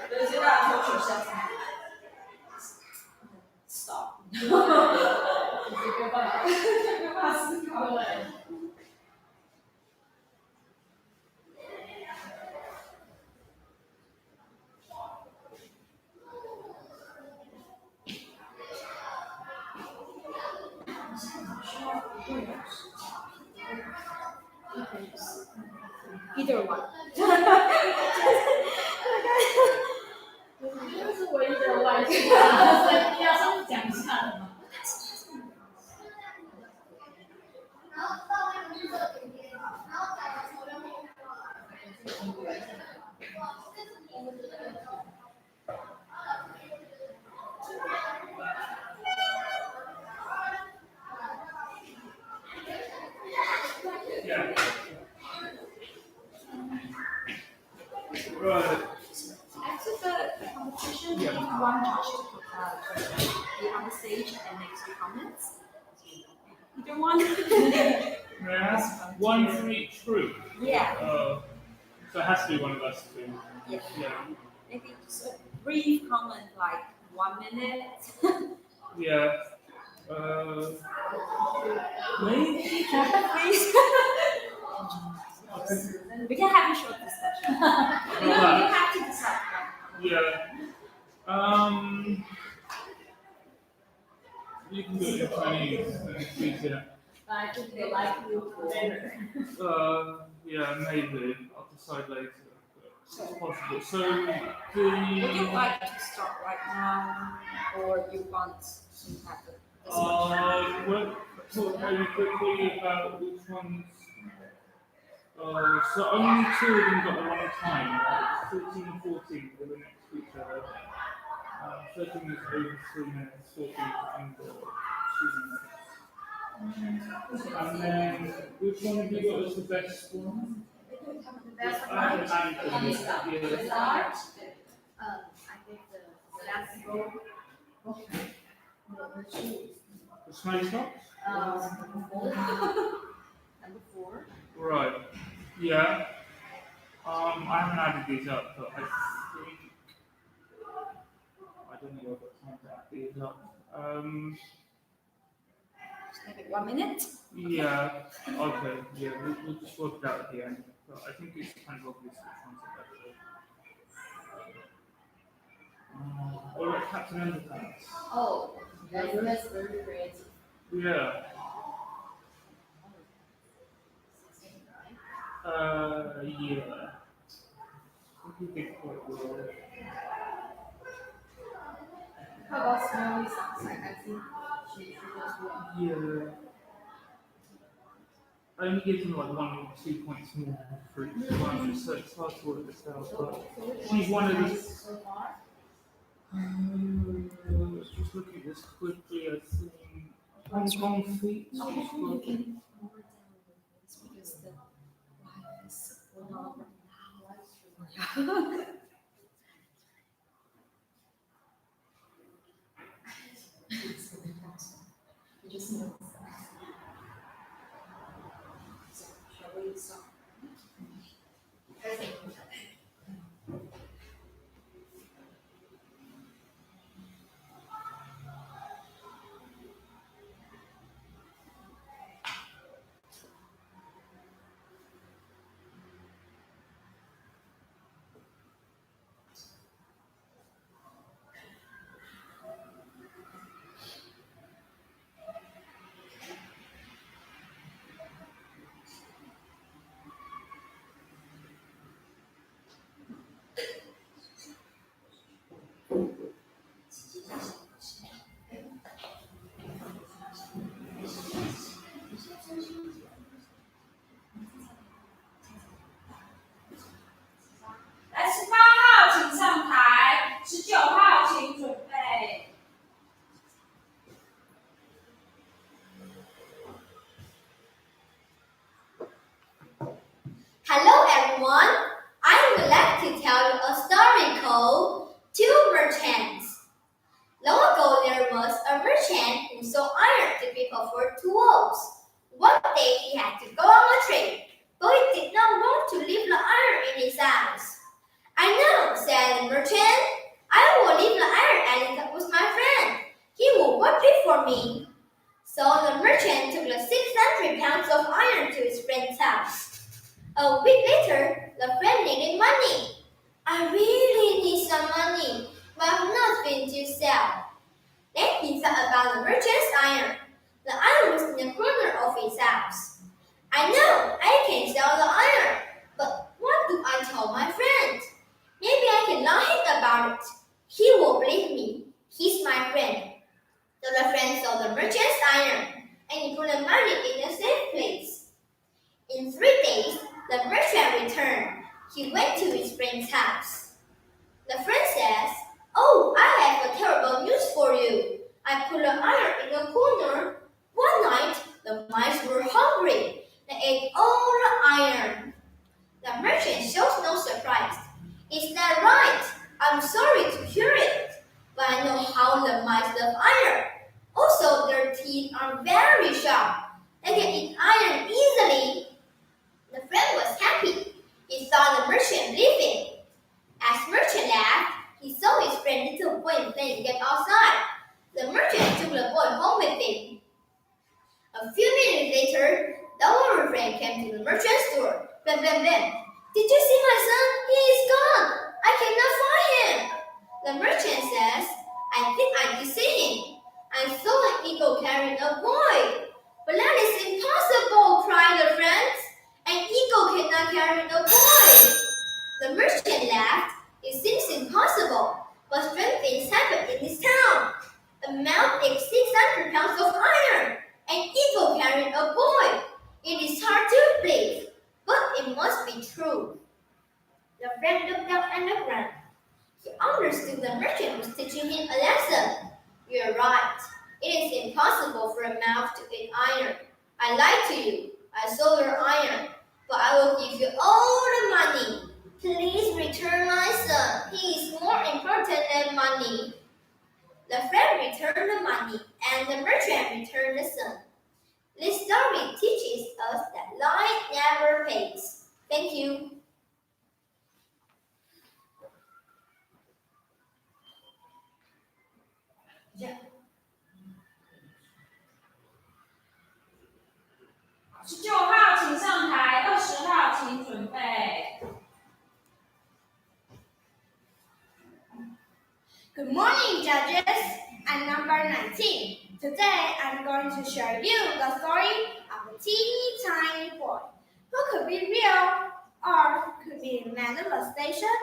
对，现在脱取下场。Stop。没办法思考。Either one。这是唯一的外星，所以你要上去讲一下的吗？Right. After the competition, one judge to be on the stage and make some comments. Either one. May I ask one from each group? Yeah. So it has to be one of us two. Yeah. Yeah. Maybe just a brief comment, like 1 minute. Yeah. Maybe. Please. We can have a short discussion. You have to decide. Yeah. You can do it in Chinese. It's easier. I think they like you better. Yeah, maybe. I'll decide later. But it's possible. So Would you like to start right now, or you want to have a discussion? We'll talk very quickly about which ones. So only 2 of them got the wrong time. 13 and 14 were the next to each other. 13 is over 3 minutes, 14 is under 2 minutes. And then, which one of you got us the best one? The best I one. had Anthony. Start. Yeah. I think the last goal. Number 2. The smiley socks? Number 4. Right. Yeah. I haven't added these up, but I think I don't know if I've got time to add these up. Maybe 1 minute. Yeah. Okay. Yeah. We'll just work it out at the end. But I think it's kind of obvious which ones are better. What about Captain Underpants? Oh, that's very creative. Yeah. Yeah. I think he did quite well. How about smelly socks? I think she does well. Yeah. I only give them like 1 or 2 points more for each one, so it's hard to work this out. But she's one of the. So far? Let's just look at this quickly. I think Hong Kong feet. You can lower down the voice because the life is loud right now. You just know. So, shall we start?来，18号请上台，19号请准备。Hello everyone. I would like to tell you a story called Two Merchants. Long ago there was a merchant who sold iron to people for 2 wolves. One day he had to go on a trip, but he did not want to leave the iron in his house. merchant. I will leave the iron and with my friend. He will work it for me. So the merchant took the 600 pounds of iron to his friend's house. A week later, the friend needed money. I really need some money, but I have nothing to sell. Then he thought about the merchant's iron. The iron was in the corner of his house. I know I can sell the iron, but what do I tell my friend? Maybe I can lie about it. He will believe me. He's my friend. So the friend sold the merchant's iron, and he put the money in a safe place. In 3 days, the merchant returned. He went to his friend's house. The friend says, "Oh, I have a terrible news for you. I put the iron in a corner. One night, the mice were hungry. They ate all the iron." The merchant shows no surprise. "Is that right? I'm sorry to hear it, but I know how the mice love iron. Also, their teeth are very sharp. They can eat iron easily." The friend was happy. He saw the merchant leaving. As merchant left, he saw his friend little boy playing game outside. The merchant took the boy home with him. A few minutes later, the older friend came to the merchant's door. Blam, blam, blam. "Did you see my son? He is gone. I cannot find him." The merchant says, "I think I did see him. I saw an eagle carrying a boy." "But that is impossible," cried the friends. "An eagle cannot carry a boy." The merchant laughed. "It seems impossible, but strange things happen in this town. A mouse ate 600 pounds of iron. An eagle carrying a boy. It is hard to believe, but it must be true." The friend looked down at the ground. He understood the merchant was teaching him a lesson. "You're right. It is impossible for a mouse to eat iron. I lied to you. I sold your iron, but I will give you all the money. Please return my son. He is more important than money." The friend returned the money, and the merchant returned the son. This story teaches us that lying never pays. Thank you. Yeah. 19号请上台，20号请准备。Good morning, judges. I'm number 19. Today, I'm going to show you the story of a teeny tiny boy who could be real or could be a manifestation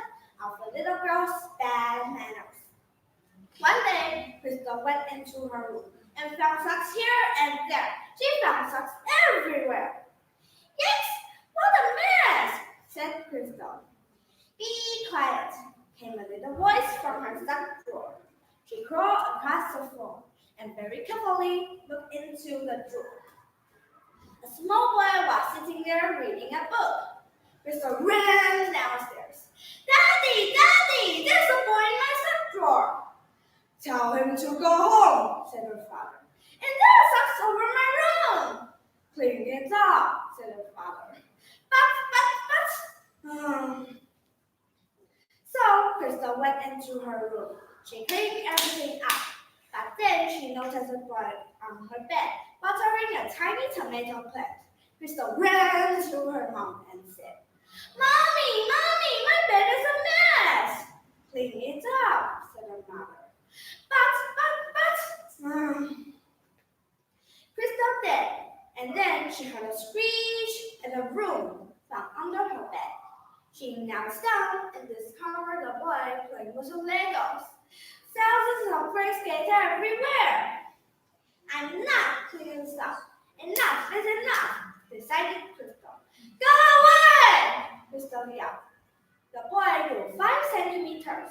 of a little girl's bad manners. One day, Crystal went into her room and found socks here and there. She found socks everywhere. "Yes, what a mess," said Crystal. "Be quiet," came a little voice from her sock drawer. She crawled across the floor and very carefully looked into the drawer. A small boy was sitting there reading a book. Crystal ran downstairs. "Daddy, Daddy, there's a boy in my sock drawer." "Tell him to go home," said her father. "And there are socks over my room." "Clean it up," said her father. But. So Crystal went into her room. She cleaned everything up. But then she noticed a boy on her bed, watering a tiny tomato plant. Crystal ran to her mom and said, "Mommy, Mommy, my bed is a mess." "Clean it up," said her mother. But. Crystal did, and then she heard a screech and a room found under her bed. She knelt down and discovered the boy playing with some Legos. Thousands of bricks scattered everywhere. "I'm not cleaning stuff. Enough is enough," decided Crystal. "Go away!" Crystal yelled. The boy grew 5 centimeters.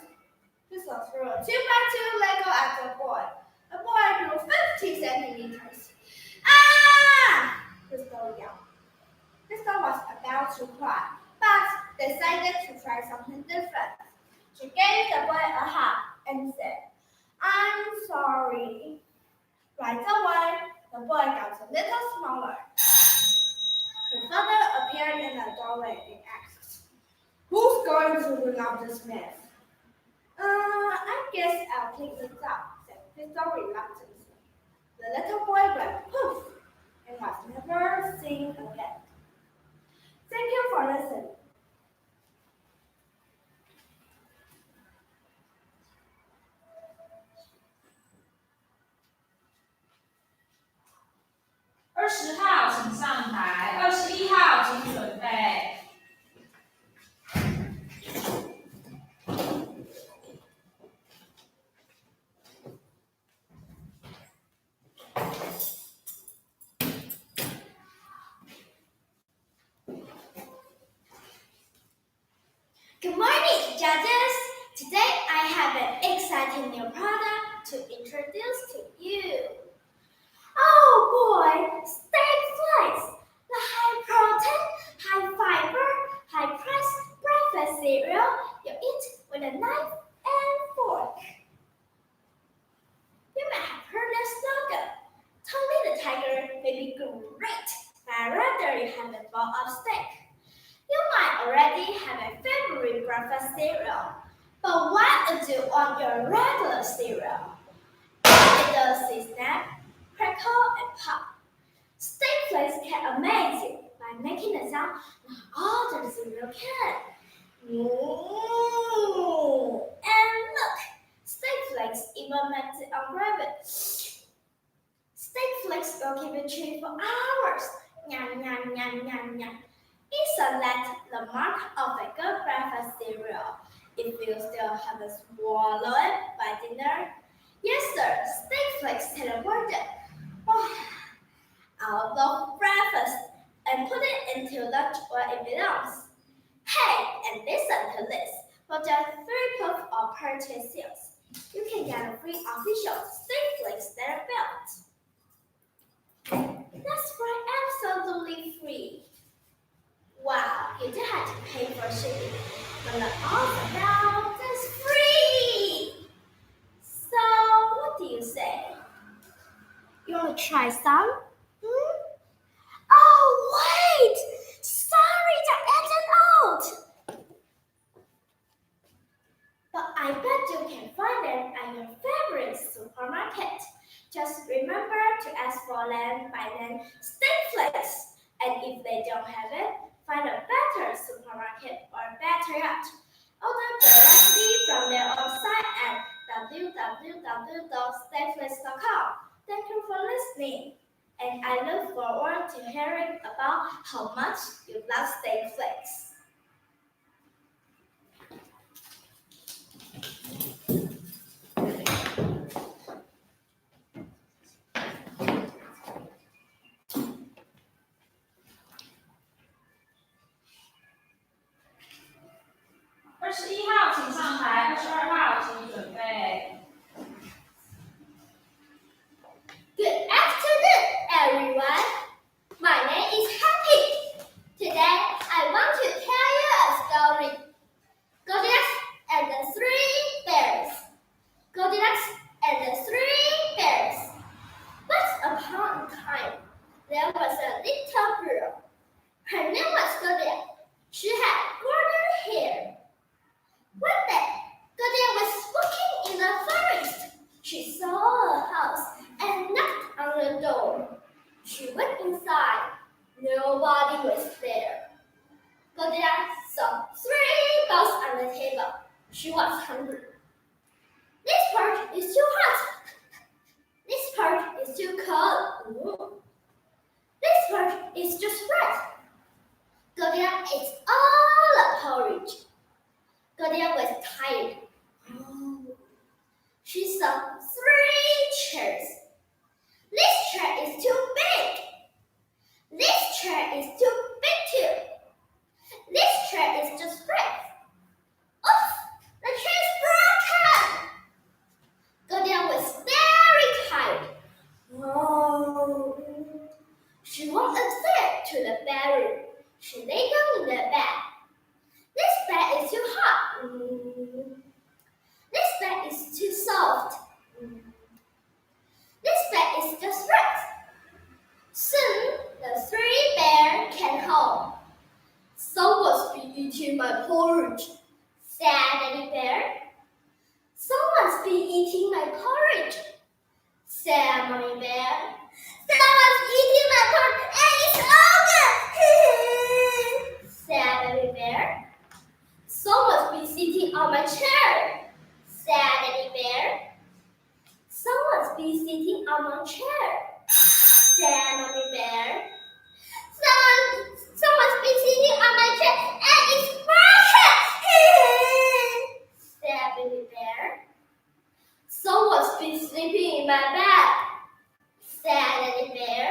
Crystal threw a 2x2 Lego at the boy. The boy grew 50 centimeters. "Ah!" Crystal yelled. Crystal was about to cry, but decided to try something different. She gave the boy a hug and said, "I'm sorry." Right away, the boy got a little smaller. Her father appeared in the doorway and asked, "Who's going to clean up this mess?" guess I'll clean this up, said Crystal reluctantly. The little boy went poof and was never seen again. Thank you for listening.20号请上台，21号请准备。Good morning, judges! Today I have an exciting new product to introduce to you. Oh boy, steak flakes! The high protein, high fiber, high price breakfast cereal you eat with a knife and fork. You may have heard the slogan, Tony the Tiger may be great, but I'd rather you have a bowl of steak. You might already have a favorite breakfast cereal, but what would you on your regular cereal? It does is snap, crackle, and pop. Steak flakes can amaze you by making a sound not all the cereal can. And look, steak flakes even makes it unravel. Steak flakes will keep you chewing for hours. Yum, yum, yum, yum, yum. Isn't that the mark of a good breakfast cereal? If you still haven't swallowed it by dinner, yes sir, steak flakes teleported out of breakfast and put it into lunch where it belongs. Hey, and listen to this. For just 3 puffs of purchase sales, you can get a free official steak flakes leather belt. That's right, absolutely free. Wow, you do have to pay for shipping, but the awesome belt is free! So, what do you say? You want to try some? Oh, wait! Sorry, they're edited out! But I bet you can find them at your favorite supermarket. Just remember to ask for them by name steak flakes. And if they don't have it, find a better supermarket or better yet, order directly from their website at www.steakflakes.com. Thank you for listening, and I look forward to hearing about how much you love steak flakes.21号请上台，22号请准备。Good afternoon, everyone. My name is Happy. Today, I want to tell you a story. Goldilocks and the 3 bears. Goldilocks and the 3 bears. Once upon a time, there was a little girl. Her name was Goldilocks. She had golden hair. One day, Goldilocks was walking in the forest. She saw a house and knocked on the door. She went inside. Nobody was there. Goldilocks saw 3 balls on the table. She was hungry. This part is too hot. This part is too cold. This part is just right. Goldilocks ate all the porridge. Goldilocks was tired. She saw 3 chairs. This chair is too big. This chair is too big too. This chair is just right. Oops! The chair is broken! Goldilocks was very tired. She walked upstairs to the bedroom. She lay down in the bed. This bed is too hot. This bed is too soft. This bed is just right. Soon, the 3 bears came home. Someone's been eating my porridge. chair, said Teddy Bear. Someone's been sitting on my chair, said Mommy Bear. Someone's been sitting on my chair and it's broken, said Baby Bear. Someone's been sleeping in my bed, said Teddy Bear.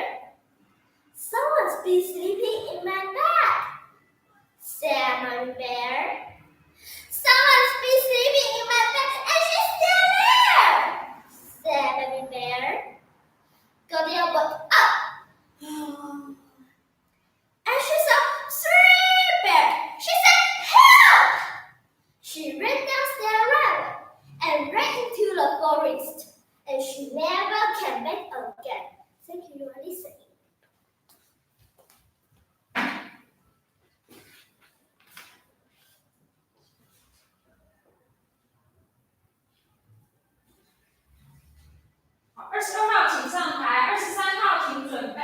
Someone's been sleeping in my bed, said Mommy Bear. Someone's been sleeping in my bed and she's still there, said Baby Bear. Goldilocks woke up. And she saw 3 bears. She said, help! She ran downstairs and ran into the forest. And she never came back again. Thank you for listening.好，22号请上台，23号请准备。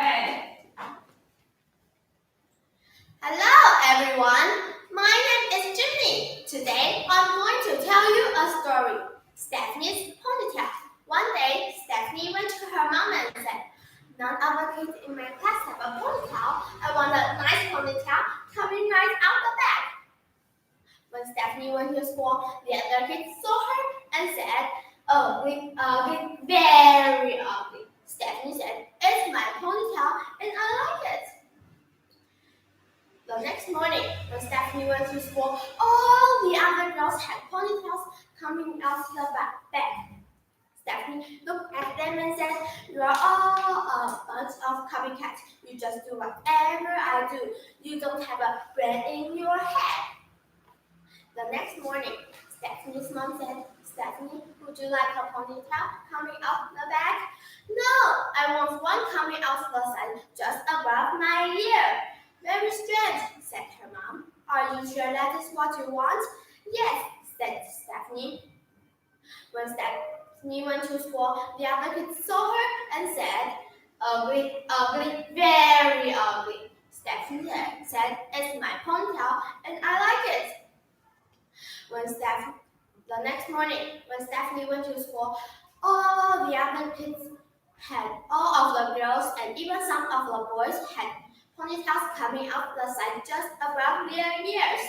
Hello everyone, my name is Jimmy. Today I'm going to tell you a story. Stephanie's ponytail. One day, Stephanie went to her mom and said, none of the kids in my class have a ponytail. I want a nice ponytail coming right out the back. When Stephanie went to school, the other kids saw her and said, ugly, ugly, very ugly. Stephanie said, it's my ponytail and I like it. The next morning, when Stephanie went to school, all the other girls had ponytails coming out the back. Stephanie looked at them and said, you are all a bunch of copycats. You just do whatever I do. You don't have a brain in your head. The next morning, Stephanie's mom said, Stephanie, would you like a ponytail coming out the back? No, I want one coming out the side, just above my ear. Very strange, said her mom. Are you sure that is what you want? Yes, said Stephanie. When Stephanie went to school, the other kids saw her and said, ugly, ugly, very ugly. Stephanie said, it's my ponytail and I like it. The next morning, when Stephanie went to school, all the other kids had, all of the girls and even some of the boys had ponytails coming out the side just above their ears.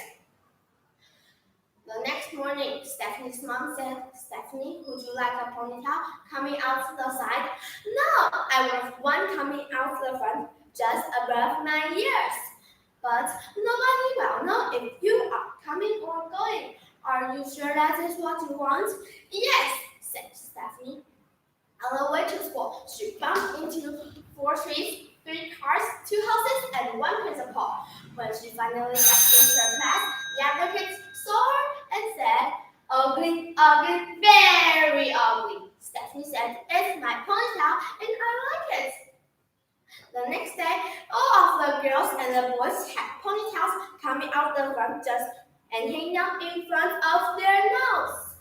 The next morning, Stephanie's mom said, Stephanie, would you like a ponytail coming out the side? No, I want one coming out the front just above my ears. But nobody will know if you are coming or going. Are you sure that is what you want? Yes, said Stephanie. On the way to school, she bumped into 4 trees, 3 cars, 2 houses, and 1 principal. When she finally got into her class, the other kids saw her and said, ugly, ugly, very ugly. Stephanie said, it's my ponytail and I like it. The next day, all of the girls and the boys had ponytails coming out the front and hanging down in front of their nose.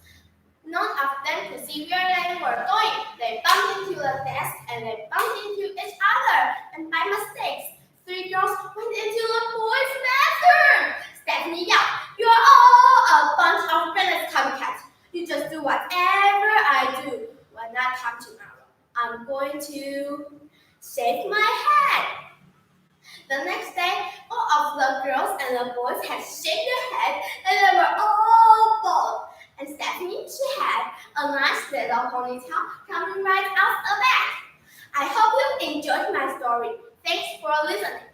None of them could see where they were going. They bumped into the desk and they bumped into each other. And by mistake, 3 girls went into the boys' bathroom. Stephanie yelled, you are all a bunch of brainless copycats. You just do whatever I do. When I come tomorrow, I'm going to shave my head. The next day, all of the girls and the boys had shaved their head and they were all bald. And Stephanie, she had a nice little ponytail coming right out the back. I hope you enjoyed my story. Thanks for listening.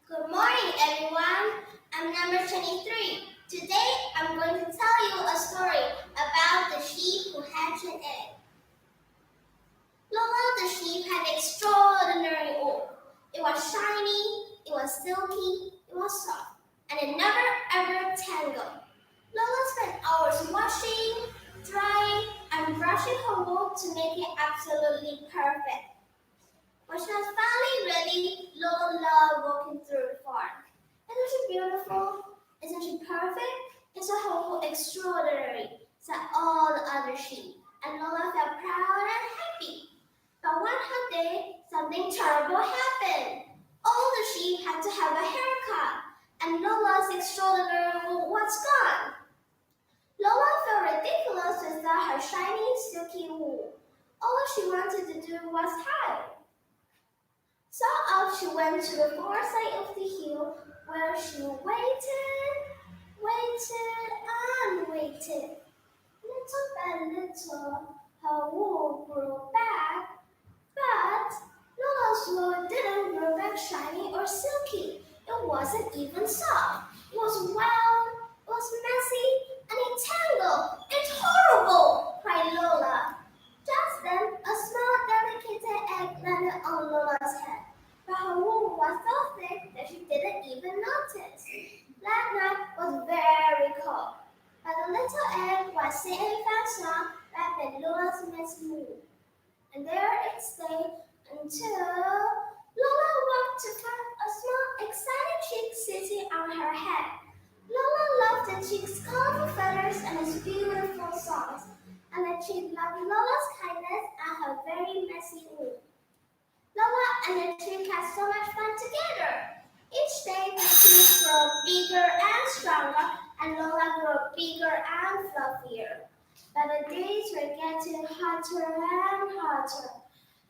Good morning, everyone. I'm number 23. Today, I'm going to tell you a story about the sheep who hatched an egg. Lola the sheep had extraordinary wool. It was shiny, it was silky, it was soft, and it never ever tangled. Lola spent hours washing, drying, and brushing her wool to make it absolutely perfect. When she was finally ready, Lola loved walking through the farm. Isn't she beautiful? Isn't she perfect? so extraordinary," said all the other sheep, and Lola felt proud and happy. But one hot day, something terrible happened. All the sheep had to have a haircut, and Lola's extraordinary wool was gone. Lola felt ridiculous without her shiny, silky wool. All she wanted to do was hide. So off she went to the far side of the hill, where she waited, and waited. Little by little, her wool grew back, but Lola's wool didn't grow back shiny or silky. It wasn't even soft. It was wild, it was messy, and it tangled. "It's horrible!" cried Lola. Just then, a small, delicate egg landed on Lola's head, but her wool was so thick that she didn't even notice. That night was very cold, but the little egg was safe and sound wrapped in Lola's messy wool. And there it stayed until Lola woke to find a small, excited chick sitting on her head. Lola loved the chick's colorful feathers and its beautiful songs, and the chick loved Lola's kindness and her very messy wool. Lola and the chick had so much fun together. Each day the chick grew bigger and stronger, and Lola grew bigger and fluffier. But the days were getting hotter and hotter.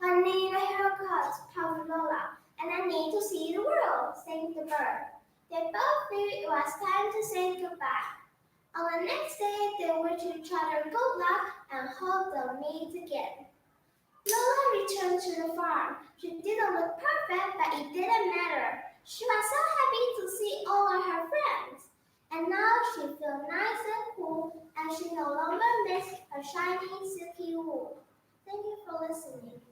"I need a haircut," puffed Lola, "and I need to see the world," sang the bird. They both knew it was time to say goodbye. On the next day, they wished each other good luck and hoped they'll meet again. Lola returned to the farm. She didn't look perfect, but it didn't matter. She was so happy to see all of her friends. And now she felt nice and cool, and she no longer missed her shiny, silky wool. Thank you for listening.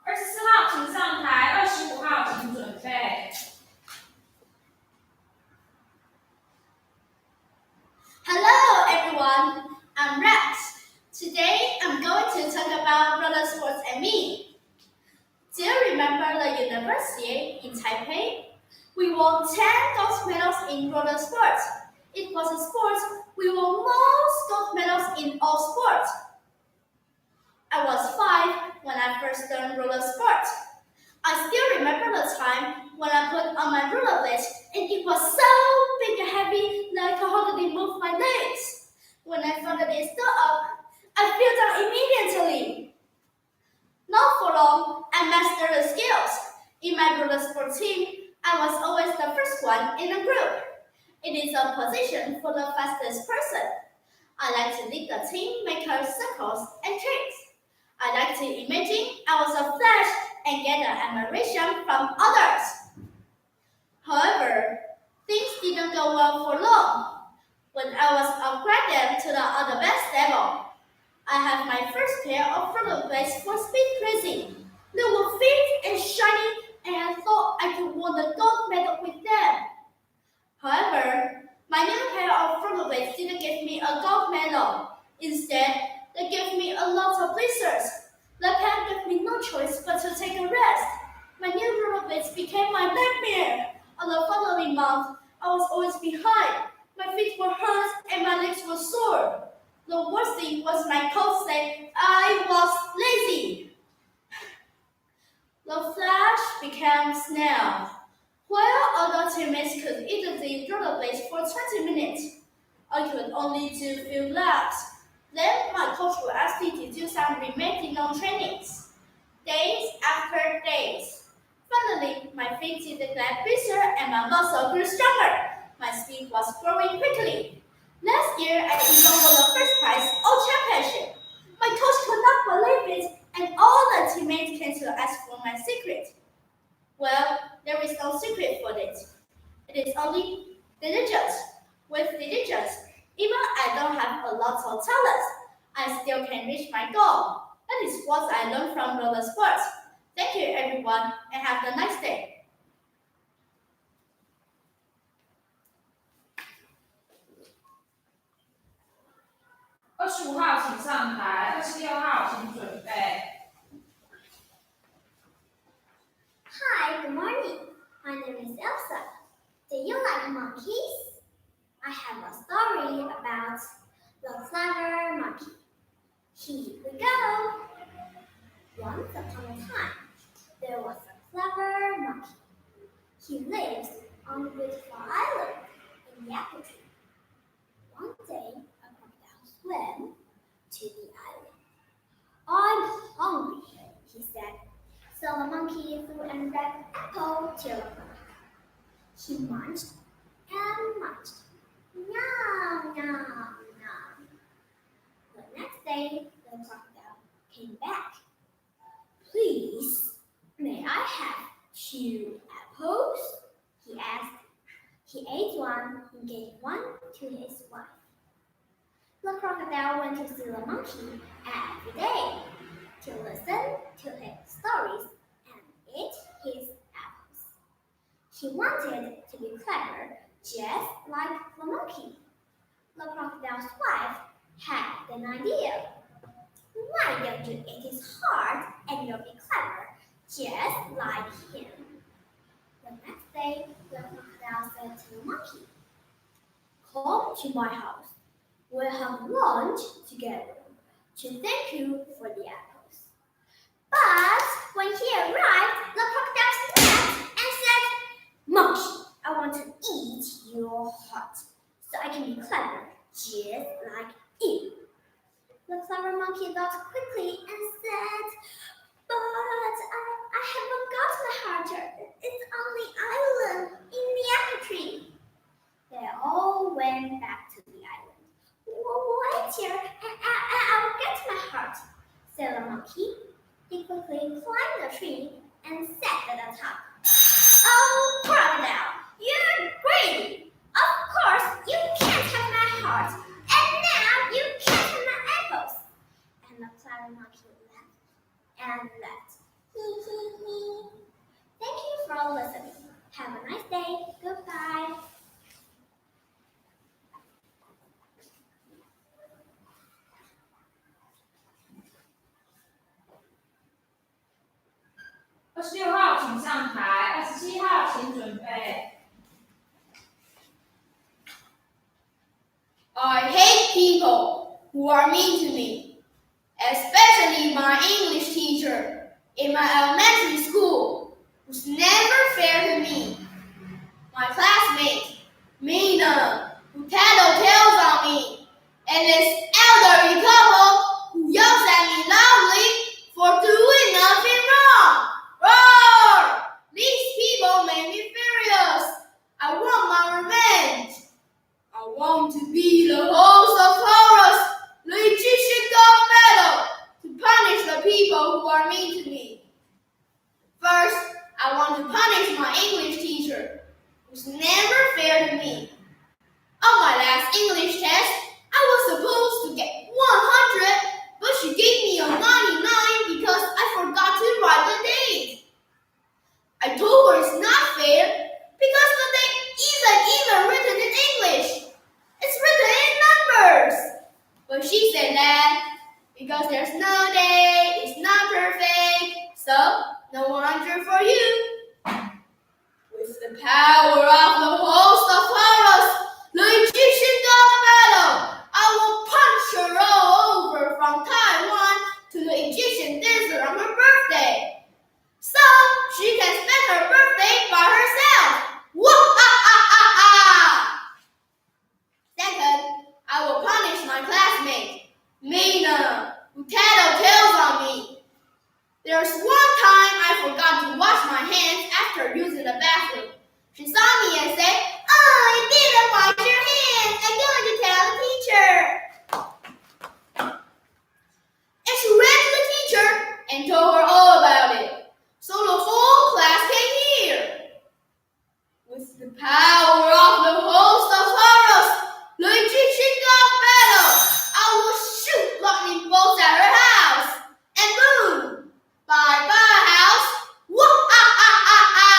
24号请上台，25号请准备。Hello everyone, I'm Rex. Today I'm going to talk about roller sports and me. Do you remember the university in Taipei? We won 10 gold medals in roller sports. It was a sport we won most gold medals in all sports. I was 5 when I first learned roller sports. I still remember the time when I put on my rollerblades and it was so big and heavy that I could hardly move my legs. When I finally stood up, I fell down immediately. Not for long, I mastered the skills. In my roller sport team, I was always the first one in the group. It is a position for the fastest person. I like to lead the team, make circles and tricks. I like to imagine I was a flash and gather admiration from others. However, things didn't go well for long. When I was upgraded to the other best level, I had my first pair of rollerblades for speed crazy. They were fit and shiny, and I thought I could win the gold medal with them. However, my new pair of rollerblades didn't give me a gold medal. Instead, they gave me a lot of blisters. The pain gave me no choice but to take a rest. My new rollerblades became my nightmare. On the following month, I was always behind. My feet were hurt and my legs were sore. The worst thing was my coach said I was lazy. The Flash became Snail. While other teammates could easily rollerblade for 20 minutes, I could only do few laps. Then my coach would ask me to do some remaining trainings. Days after days. Finally, my feet didn't get busier and my muscle grew stronger. My speed was growing quickly. Last year, I even won the first prize of championship. My coach could not believe it, and all the teammates came to ask for my secret. Well, there is no secret for this. It is only diligence. With diligence, even I don't have a lot of talent, I still can reach my goal. That is what I learned from roller sports. Thank you everyone and have a nice day. 25号请上台，26号请准备。Here we go. Once upon a time, there was a clever monkey. He lives on a beautiful island in the apple tree. One day, a crocodile swam to the island. I'm hungry, he said. So the monkey threw a red apple to the crocodile. He munched and munched. Nom, nom, nom. The next day, the crocodile came back. Please, may I have 2 apples? He asked. He ate one and gave one to his wife. The crocodile went to see the monkey every day to listen to his stories and eat his apples. He wanted to be clever, just like the monkey. The crocodile's wife had an idea. Why don't you eat his heart and you'll be clever, just like him? The next day, the crocodile said to the monkey, come to my house. We'll have lunch together to thank you for the apples. But when he arrived, the crocodile snapped and said, monkey, I want to eat your heart so I can be clever, just like you. The clever monkey thought quickly and said, but I haven't got my heart. It's on the island in the apple tree. They all went back to the island. Wait here, and I'll get my heart, said the monkey. He quickly climbed the tree and sat at the top. Oh, crocodile, you're greedy. Of course, you can't have my heart, and now you can't have my apples. And the clever monkey laughed and laughed. Hee hee hee. Thank you for listening. Have a nice day. Goodbye.26号请上台，27号请准备。I hate people who are mean to me, especially my English teacher in my elementary school, who's never fair to me. My classmate, Mina, who tattletales on me, and this elderly couple who yells at me loudly for doing nothing wrong. Roar! These people make me furious. I want my revenge. I want to be the host of Horus, the Egyptian god battle, to punish the people who are mean to me. First, I want to punish my English teacher, who's never fair to me. On my last English test, I was supposed to get 100, but she gave me a 99 because I forgot to write the date. I told her it's not fair because the date isn't even written in English. It's written in numbers. But she said that because there's no day, it's not perfect, so no 100 for you. With the power of the host of Horus, the Egyptian god battle, I will punch her all over from Taiwan to the Egyptian desert on her birthday. So she can spend her birthday by herself. Wah-ha-ha-ha-ha! Second, I will punish my classmate, Mina, who tattletales on me. There's one time I forgot to wash my hands after using the bathroom. She saw me and said, oh, you didn't wash your hands. I'm going to tell the teacher. And she ran to the teacher and told her all about it. So the whole class came here. With the power of the host of Horus, the Egyptian god battle, I will shoot lightning bolts at her house. And boom! Bye-bye house! Wah-ha-ha-ha-ha!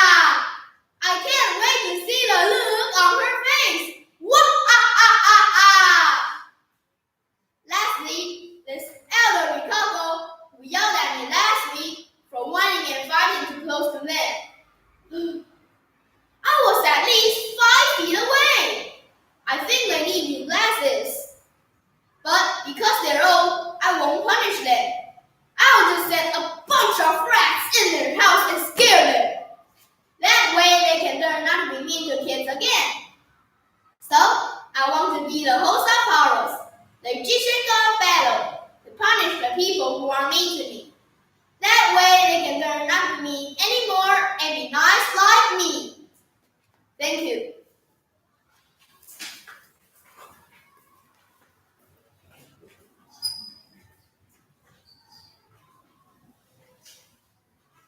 I can't wait to see the look on her face! Wah-ha-ha-ha-ha! Lastly, this elderly couple who yelled at me last week for wanting and fighting too close to them. I was at least 5 feet away. I think they need new glasses. But because they're old, I won't punish them. I'll just set a bunch of rats in their house and scare them. That way they can learn not to be mean to kids again. So, I want to be the host of horrors, the magician god of battle, to punish the people who are mean to me. That way they can learn not to be mean anymore and be nice like me. Thank you.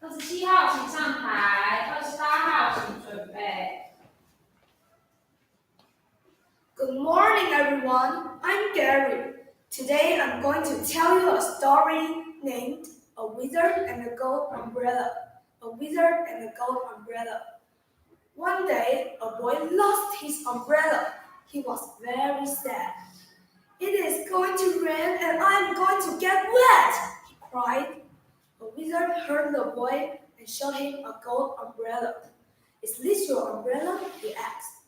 27号请上台，28号请准备。Good morning, everyone. I'm Gary. Today I'm going to tell you a story named A Wizard and a Gold Umbrella. A Wizard and a Gold Umbrella. One day, a boy lost his umbrella. He was very sad. It is going to rain and I'm going to get wet, he cried. The wizard heard the boy and showed him a gold umbrella. Is this your umbrella? He asked.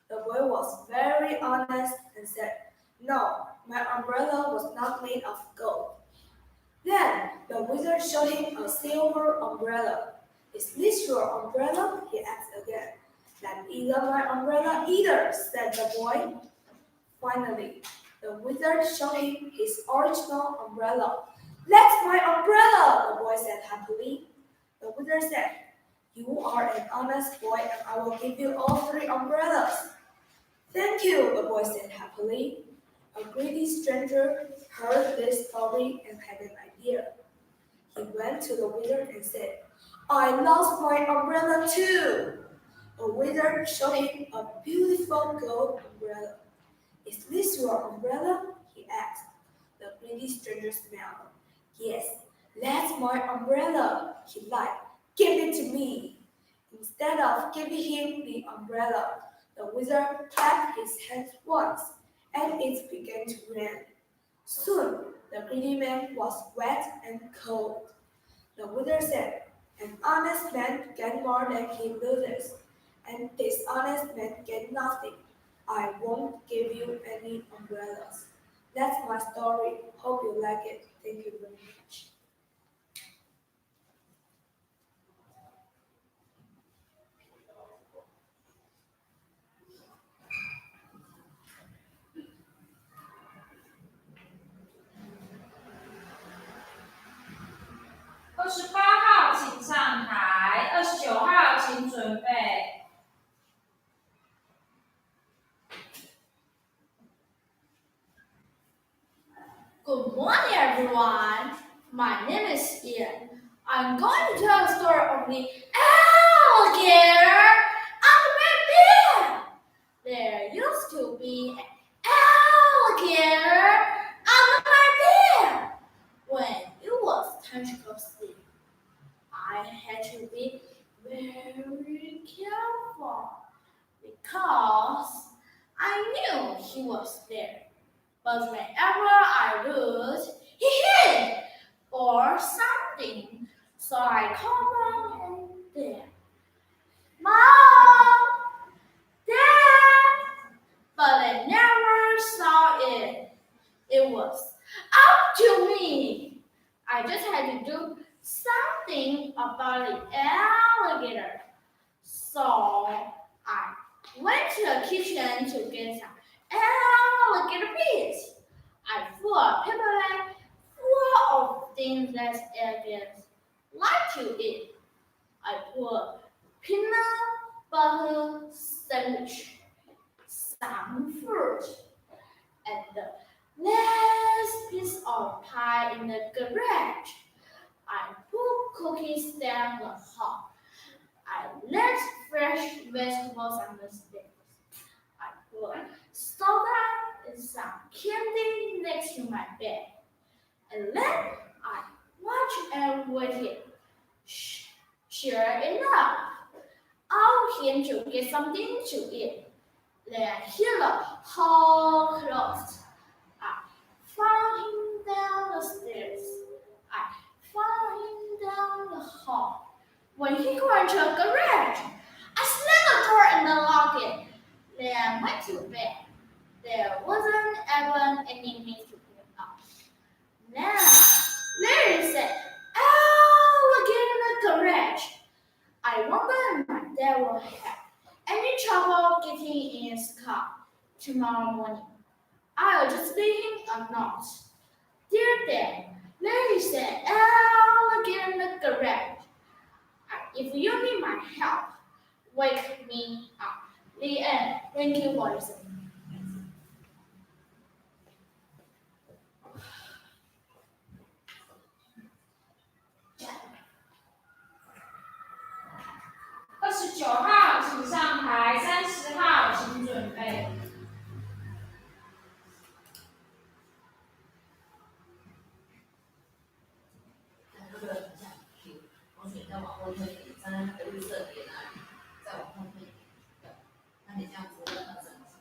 The boy was very honest and said, No, my umbrella was not made of gold. Then the wizard showed him a silver umbrella. Is this your umbrella? He asked again. That isn't my umbrella either, said the boy. Finally, the wizard showed him his original umbrella. That's my umbrella, the boy said happily. The wizard said, You are an honest boy and I will give you all 3 umbrellas. Thank you, the boy said happily. A greedy stranger heard this story and had an idea. He went to the wizard and said, I lost my umbrella too. A wizard showed him a beautiful gold umbrella. Is this your umbrella? He asked. The greedy stranger smiled. Yes, that's my umbrella, he lied. Give it to me. Instead of giving him the umbrella, the wizard clapped his hands once, and it began to rain. Soon, the greedy man was wet and cold. The wizard said, An honest man gets more than he loses, and dishonest men get nothing. I won't give you any umbrellas. That's my story. Hope you like it. Thank you very much. 28号请上台，29号请准备。Good morning, everyone. My name is Ian. I'm going to tell the story of the alligator and the bear. There used to be an alligator and a bear. When it was time to go sleep, I had to be very careful because I knew he was there. But whenever I looked, he hid or something. So I called Mom and Dad. Mom! Dad! But they never saw it. It was up to me. I just had to do something about the alligator. So I went to the kitchen to get some alligator bits. I threw a paper bag full of things that alligators like to eat. I put peanut butter sandwich, some fruit, and the last piece of pie in the garage. I put cookies down the hall. I left fresh vegetables on the stairs. I put soda and some candy next to my bed. And then I watched and waited. Sure enough, I came to get something to eat. Then I hear the hall closed. I followed him down the stairs. I followed him down the hall. When he got into the garage, I slammed the door and unlocked it. Then I went to bed. There wasn't even any meat to pick up. Now, Larry said, "Oh, again in the garage. I wonder if my dad will have any trouble getting in his car tomorrow morning. I'll just leave him a note. Dear Dad," Larry said, "I'll again in the garage. If you need my help, wake me up." The end. Thank you for listening.29号请上台，30号请准备。这个很像 Q， 同学再往后退一点，站在那个绿色点那里，再往后退一点。对，那你这样子会很整齐。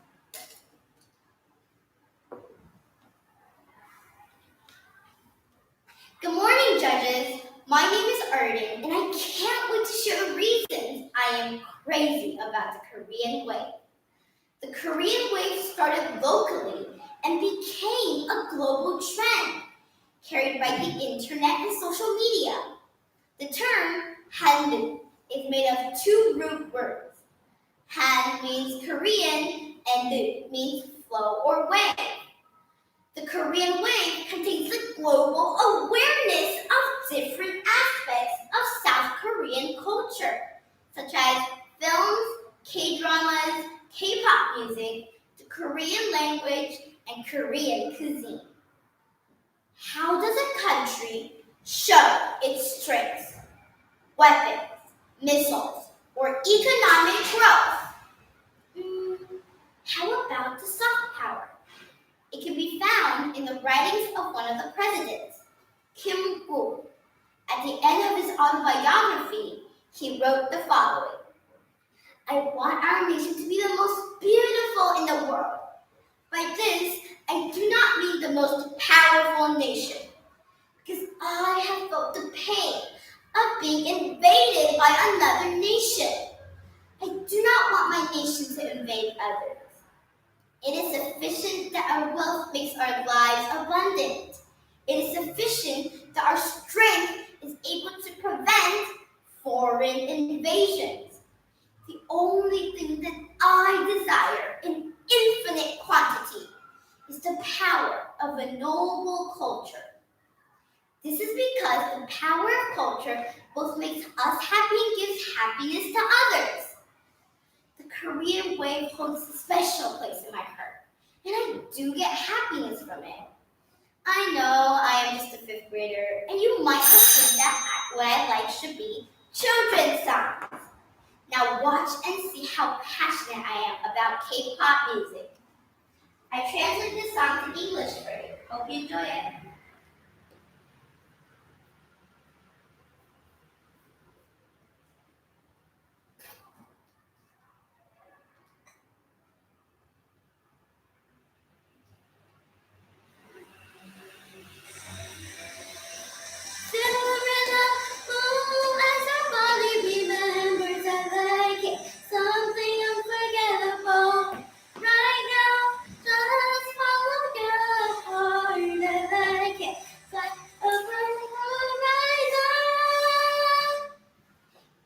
Good morning, judges. My name is Arden, and I can't wait to share the reasons I am crazy about the Korean wave. The Korean wave started locally and became a global trend, carried by the internet and social media. The term Hallyu is made of two root words. Han means Korean and Lu means flow or wave. The Korean wave contains the global awareness of different aspects of South Korean culture, such as films, K-dramas, K-pop music, the Korean language, and Korean cuisine. How does a country show its strengths, weapons, missiles, or economic growth? How about the soft power? It can be found in the writings of one of the presidents, Kim Gu. At the end of his autobiography, he wrote the following: "I want our nation to be the most beautiful in the world. By this, I do not mean the most powerful nation, because I have felt the pain of being invaded by another nation. I do not want my nation to invade others. It is sufficient that our wealth makes our lives abundant. It is sufficient that our strength is able to prevent foreign invasions. The only thing that I desire in infinite quantity is the power of a noble culture. This is because the power of culture both makes us happy and gives happiness to others. The Korean wave holds a special place in my heart, and I do get happiness from it. I know I am just a 5th grader, and you might assume that what I like should be children's songs. Now watch and see how passionate I am about K-pop music. I translated this song to English for you. Hope you enjoy it.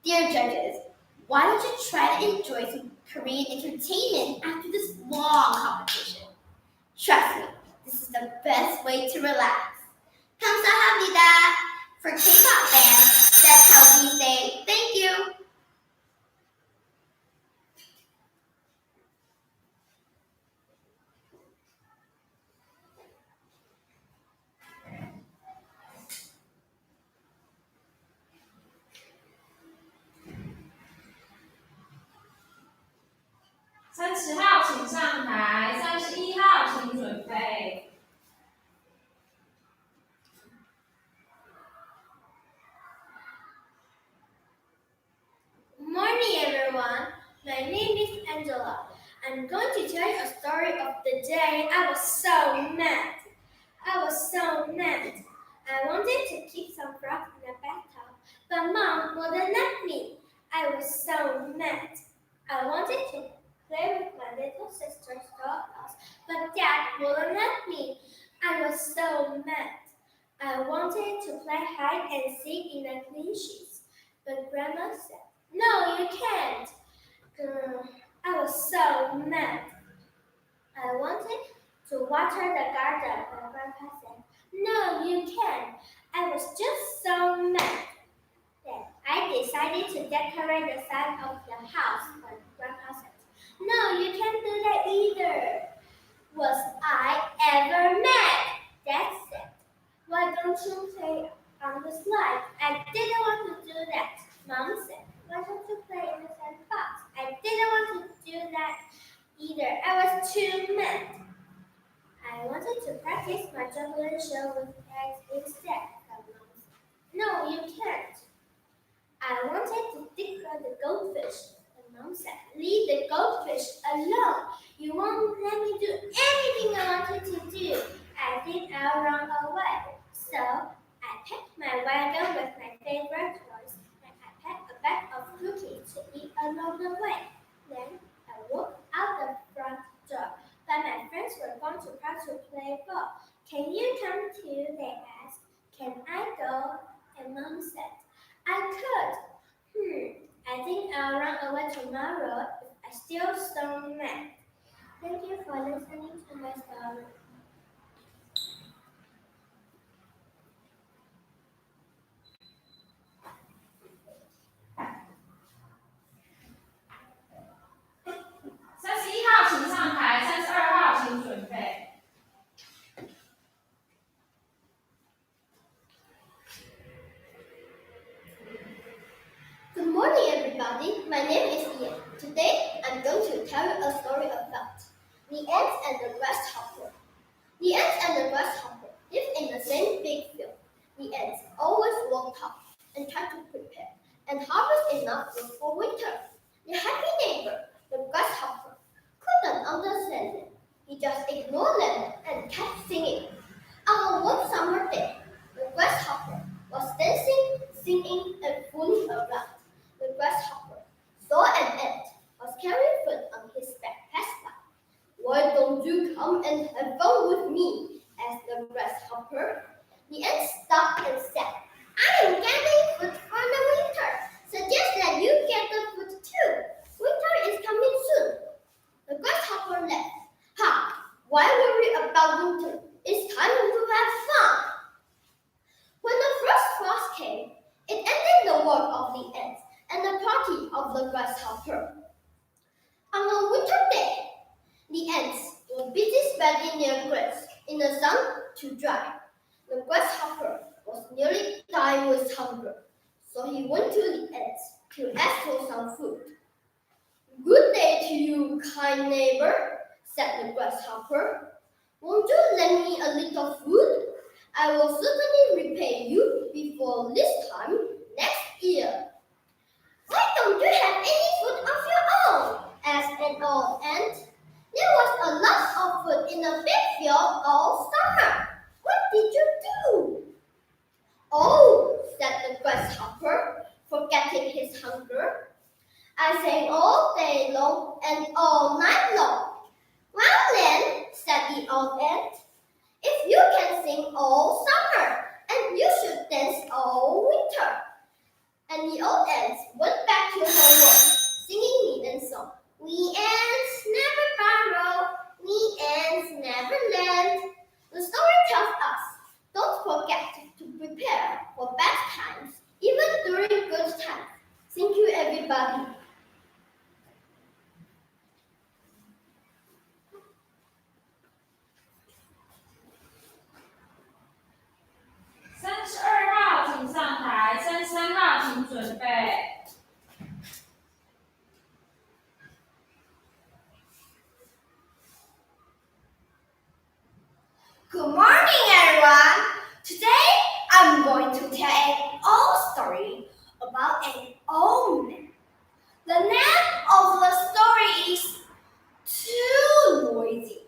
Dear judges, why don't you try to enjoy some Korean entertainment after this long competition? Trust me, this is the best way to relax. 감사합니다. For K-pop fans, that's how we say thank you. /30号请上台，31号请准备。Morning, everyone. My name is Angela. I'm going to tell you a story of the day I was so mad. I wanted to keep some frogs in the bathtub, but Mom wouldn't let me. I was so mad. I wanted to play with my little sister's dollhouse, but Dad wouldn't let me. I was so mad. I wanted to play hide and seek in the clean sheets, but Grandma said, "No, you can't." I was so mad. I wanted to water the garden, but Grandpa said, "No, you can't." I was just so mad. Then I decided to decorate the side of the house, but Grandpa said, "No, you can't do that either." Was I ever mad? Dad said, "Why don't you play on the slide?" I didn't want to do that. Mom said, "Why don't you play in the sandbox?" I didn't want to do that either. I was too mad. I wanted to practice my juggling show with eggs instead, but Mom said, "No, you can't." I wanted to declare the goldfish, but Mom said, "Leave the goldfish alone. You won't let me do anything I wanted to do. I think I'll run away." So I packed my wagon with my favorite toys, and I packed a bag of cookies to eat along the way. Then I walked out the front door, but my friends were gone to park to play ball. "Can you come too?" they asked. "Can I go?" And Mom said, "I could. I think I'll run away tomorrow if I still so mad." Thank you for listening to my story.31号请上台，32号请准备。Good morning, everybody. My name is Ian. Today, I'm going to tell you a story about the ants and the grasshopper. The ants and the grasshopper live in the same big field. The ants always work hard and try to prepare and harvest enough food for winter. The happy neighbor, the grasshopper, couldn't understand it. He just ignored them and kept singing. On one summer day, the grasshopper was dancing, singing, and fooling around. The grasshopper saw an ant was carrying food on his back passed by. "Why don't you come and have fun with me?" asked the grasshopper. The ant stopped and said, "I am getting food for the winter. Suggest that you get the food too. Winter is coming soon." The grasshopper laughed. "Ha! Why worry about winter? It's time to have fun." When the first frost came, it ended the work of the ants and the party of the grasshopper. On a winter day, the ants were busy spreading their grass in the sun to dry. The grasshopper was nearly dying with hunger, so he went to the ants to ask for some food. "Good day to you, kind neighbor," said the grasshopper. "Won't you lend me a little food? I will certainly repay you before this time next year." "Why don't you have any food of your own?" asked an old ant. "There was a lot of food in the big field all summer. What did you do?" "Oh," said the grasshopper, forgetting his hunger, "I sang all day long and all night long." "Well then," said the old ant, "if you can sing all summer, and you should dance all winter." And the old ants went back to her work, singing the ant song. "We ants never borrow, we ants never lend." The story tells us, don't forget to prepare for bad times, even during good times. Thank you, everybody.32号请上台，33号请准备。Good morning, everyone. Today, I'm going to tell an old story about an old man. The name of the story is Too Noisy.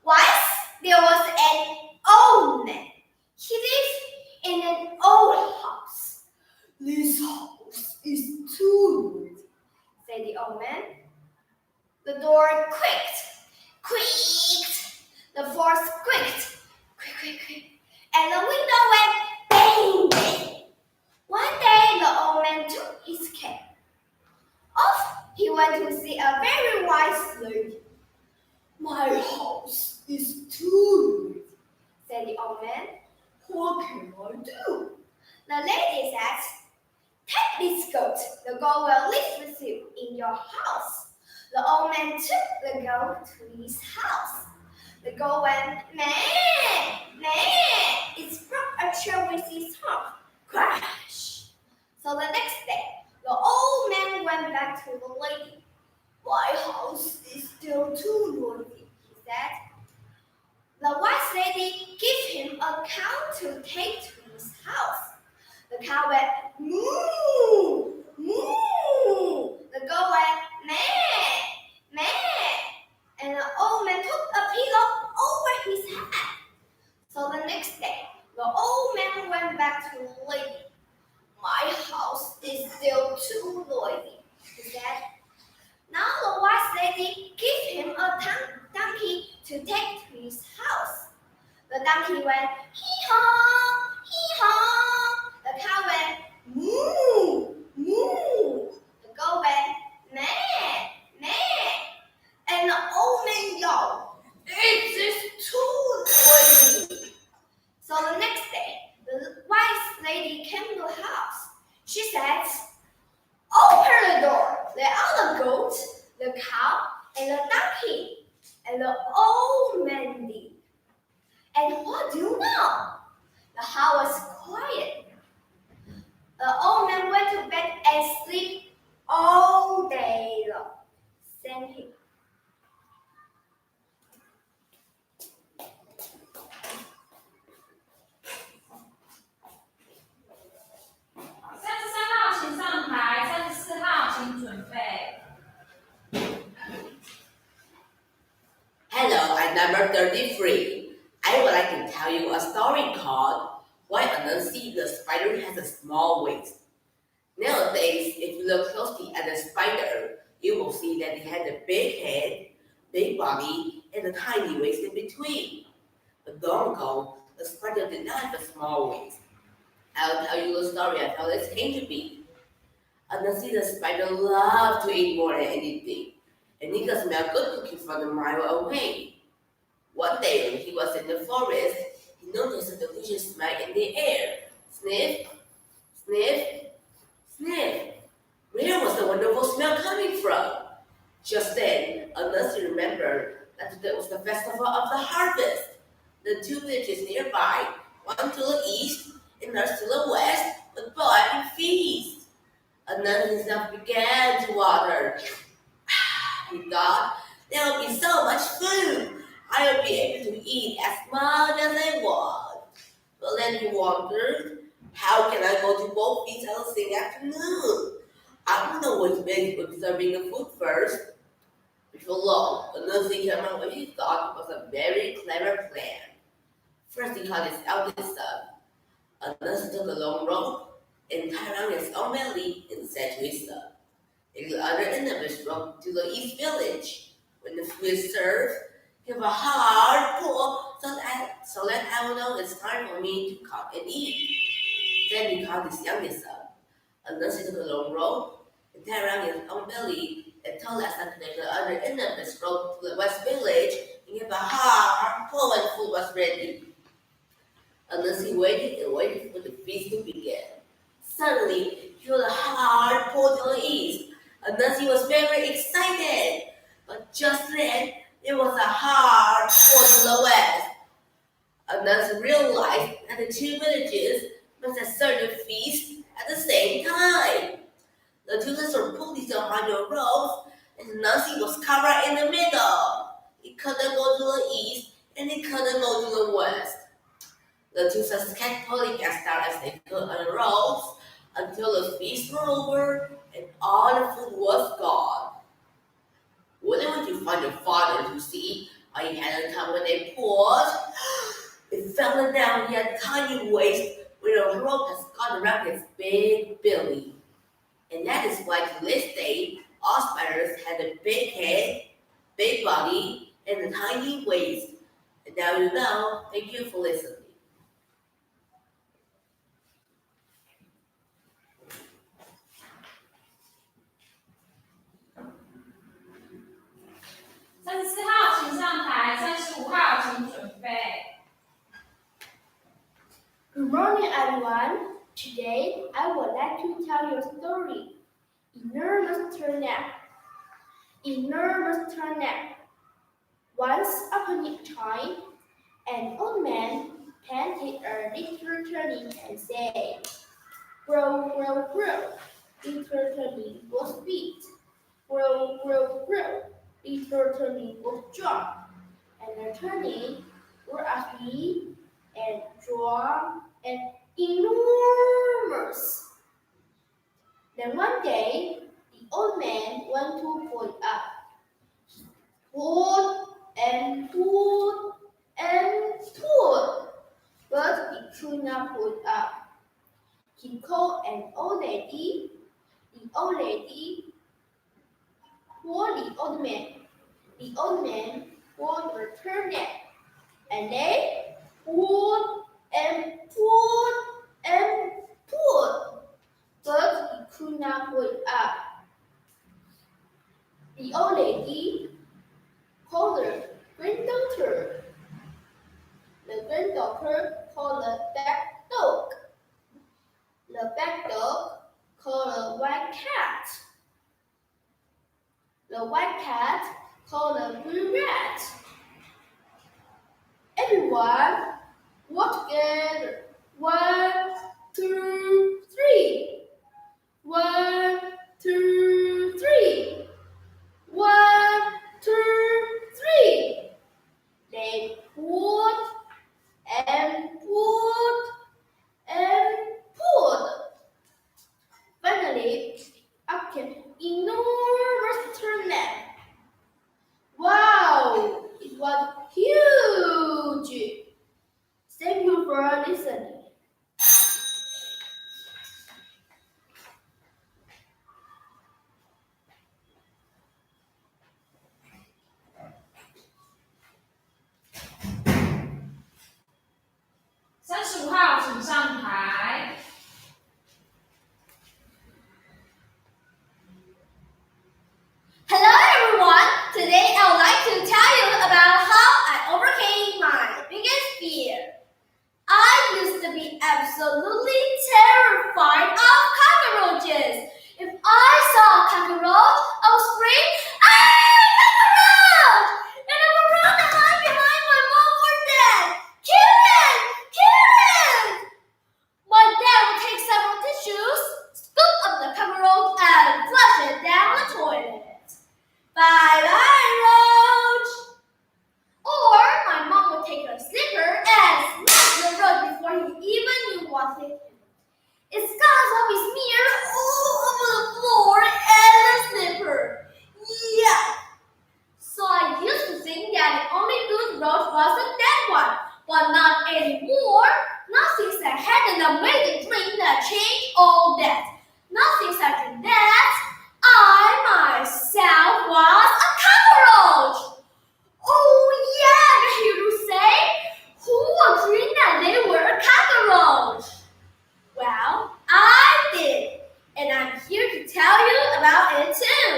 Once there was an old man. He lived in an old house. "This house is too noisy," said the old man. The door creaked, creaked. The floor squeaked, quick, quick, quick. and the window went bang, bang. One day, the old man took his cap. Off he went to see a very wise lady. "My house is too big," said the old man. "What can I do?" The lady said, "Take this goat. The goat will live with you in your house." The old man took the goat to his house. The goat went meh, meh. It broke a chair with its hump. Crash. So the next day, the old man went back to the lady. "My house is still too noisy," he said. The wise lady gave him a cow to take to his house. The cow went moo, moo. The goat went meh, meh. And the old man took a pillow over his head. So the next day, the old man went back to the lady. "My house is still too noisy," he said. Now the wise lady gave him a donkey to take to his house. The donkey went hee-haw, hee-haw. The cow went moo, moo. The goat went meh, meh. And the old man yelled, "It is too noisy." So the next day, the wise lady came to the house. She said, "Open the door. Let out the goat, the cow, and the donkey." And the old man did. And what do you know? The house was quiet. The old man went to bed and slept all day long. Thank you. 33号请上台，34号请准备。 Hello, I'm number 33. I would like to tell you a story called Why Anansi the Spider Has a Small Waist. Nowadays, if you look closely at the spider, you will see that it has a big head, big body, and a tiny waist in between. But long ago, the spider did not have a small waist. I'll tell you the story of how this came to be. Anansi the spider loved to eat more than anything, and he could smell good cooking from a mile away. One day when he was in the forest, he noticed a delicious smell in the air. Sniff, sniff, sniff. Where was the wonderful smell coming from? Just then, Anansi remembered that it was the festival of the harvest. The two villages nearby, one to the east and another to the west, would bow and feast. Anansi himself began to water. He thought, there will be so much food. I will be able to eat as much as I want. But then he wondered, how can I go to both feasts at the same afternoon? I don't know which way to serving the food first. Before long, Anansi came up with what he thought was a very clever plan. First, he called his eldest son. Anansi took a long rope and tied around his own belly and said to his son, "Take the other end of his rope to the east village. When the food is served, give a hard pull so that I will know it's time for me to come and eat." Then he called his youngest son. Anansi took a long rope and tied around his own belly and told that son to take the other end of his rope to the west village and give a hard pull when food was ready. Anansi waited and waited for the feast to begin. Suddenly, he felt a hard pull to the east. Anansi was very excited, but just then, there was a hard pull to the west. Anansi realized that the two villages must have served the feast at the same time. The two sisters were pulling behind the ropes, and Anansi was covered in the middle. He couldn't go to the east, and he couldn't go to the west. The two sisters kept pulling as hard as they could on the ropes until the feast was over and all the food was gone. Wouldn't you find your father to see how he had a time when they pulled? It fell down. He had a tiny waist where the rope has gone around his big belly. And that is why to this day, all spiders have a big head, big body, and a tiny waist. And now you know. Thank you for listening. 34号请上台，35号请准备。Good morning, everyone. Today, I would like to tell you a story. Enormous turnip. Enormous turnip. Once upon a time, an old man planted a little turnip and said, "Grow, grow, grow." Little turnip was big. Grow, grow, grow. Little turnip was strong. And the turnip grew as big and strong and enormous. Then one day, the old man went to pull it up. Pulled and pulled and pulled, but he could not pull it up. He called an old lady. The old lady called the old man. The old man pulled the turnip, and they pulled and pulled and pulled, but he could not pull it up. The old lady called her granddaughter. The granddaughter called the black dog. The black dog called the white cat. The white cat called the blue rat. Everyone walked together. 1, 2, 3. 1, 2, 3. 1, 2, 3. They pulled and pulled and pulled. Finally, up came enormous turnip. Wow, it was huge. Thank you for listening. 35号请上台。Hello everyone! Today I would like to tell you about how I overcame my biggest fear. I used to be absolutely terrified of cockroaches. If I saw a cockroach, I would scream, "Ah, cockroach!" And I would run and hide behind my mom or dad. Kill it! Kill it! My dad would take several tissues, scoop up the cockroach, and flush it down the toilet. Bye-bye, roach! Or my mom would take a slipper and smash the roach before he even knew what hit him. Its scars would be smeared all over the floor and the slipper. Yeah! So I used to think that the only good roach was a dead one, but not anymore. Nothing I had an amazing dream that changed all that. Nothing such as that. I myself was a cockroach. Oh yeah, I hear you say. Who would dream that they were a cockroach? Well, I did, and I'm here to tell you about it too.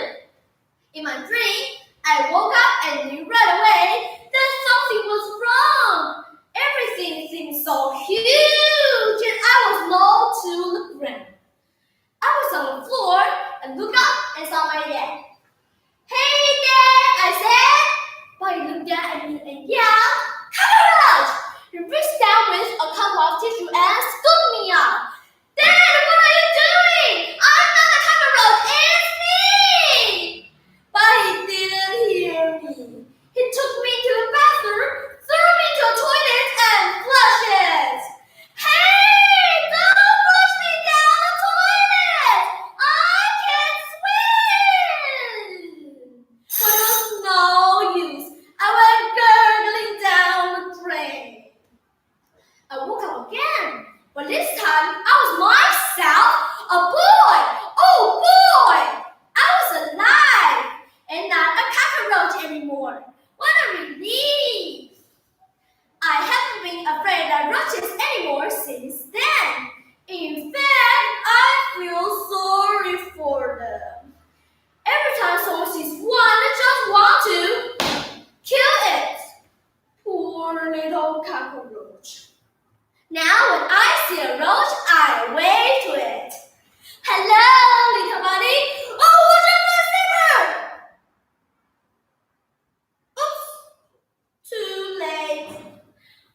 In my dream, I woke up and knew right away that something was wrong. Everything seemed so huge, and I was low to the ground. I was on the floor and looked up and saw my dad. "Hey, Dad," I said. But he looked at me and yelled, "Cockroach!" He reached down with a couple of tissue and scooped me up. "Dad, what are you doing? I'm not a cockroach, it's me!" But he didn't hear me. He took me to the bathroom, threw me to a toilet, and flushed it. "Hey, don't flush me down the toilet! I can't swim!" But it was no use. I went gurgling down the drain. I woke up again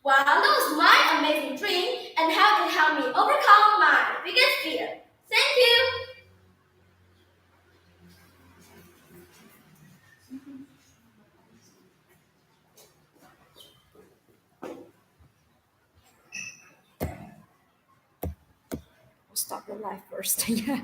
Well, that was my amazing dream and how it helped me overcome my biggest fear. Thank you. We'll stop the live first. Yeah.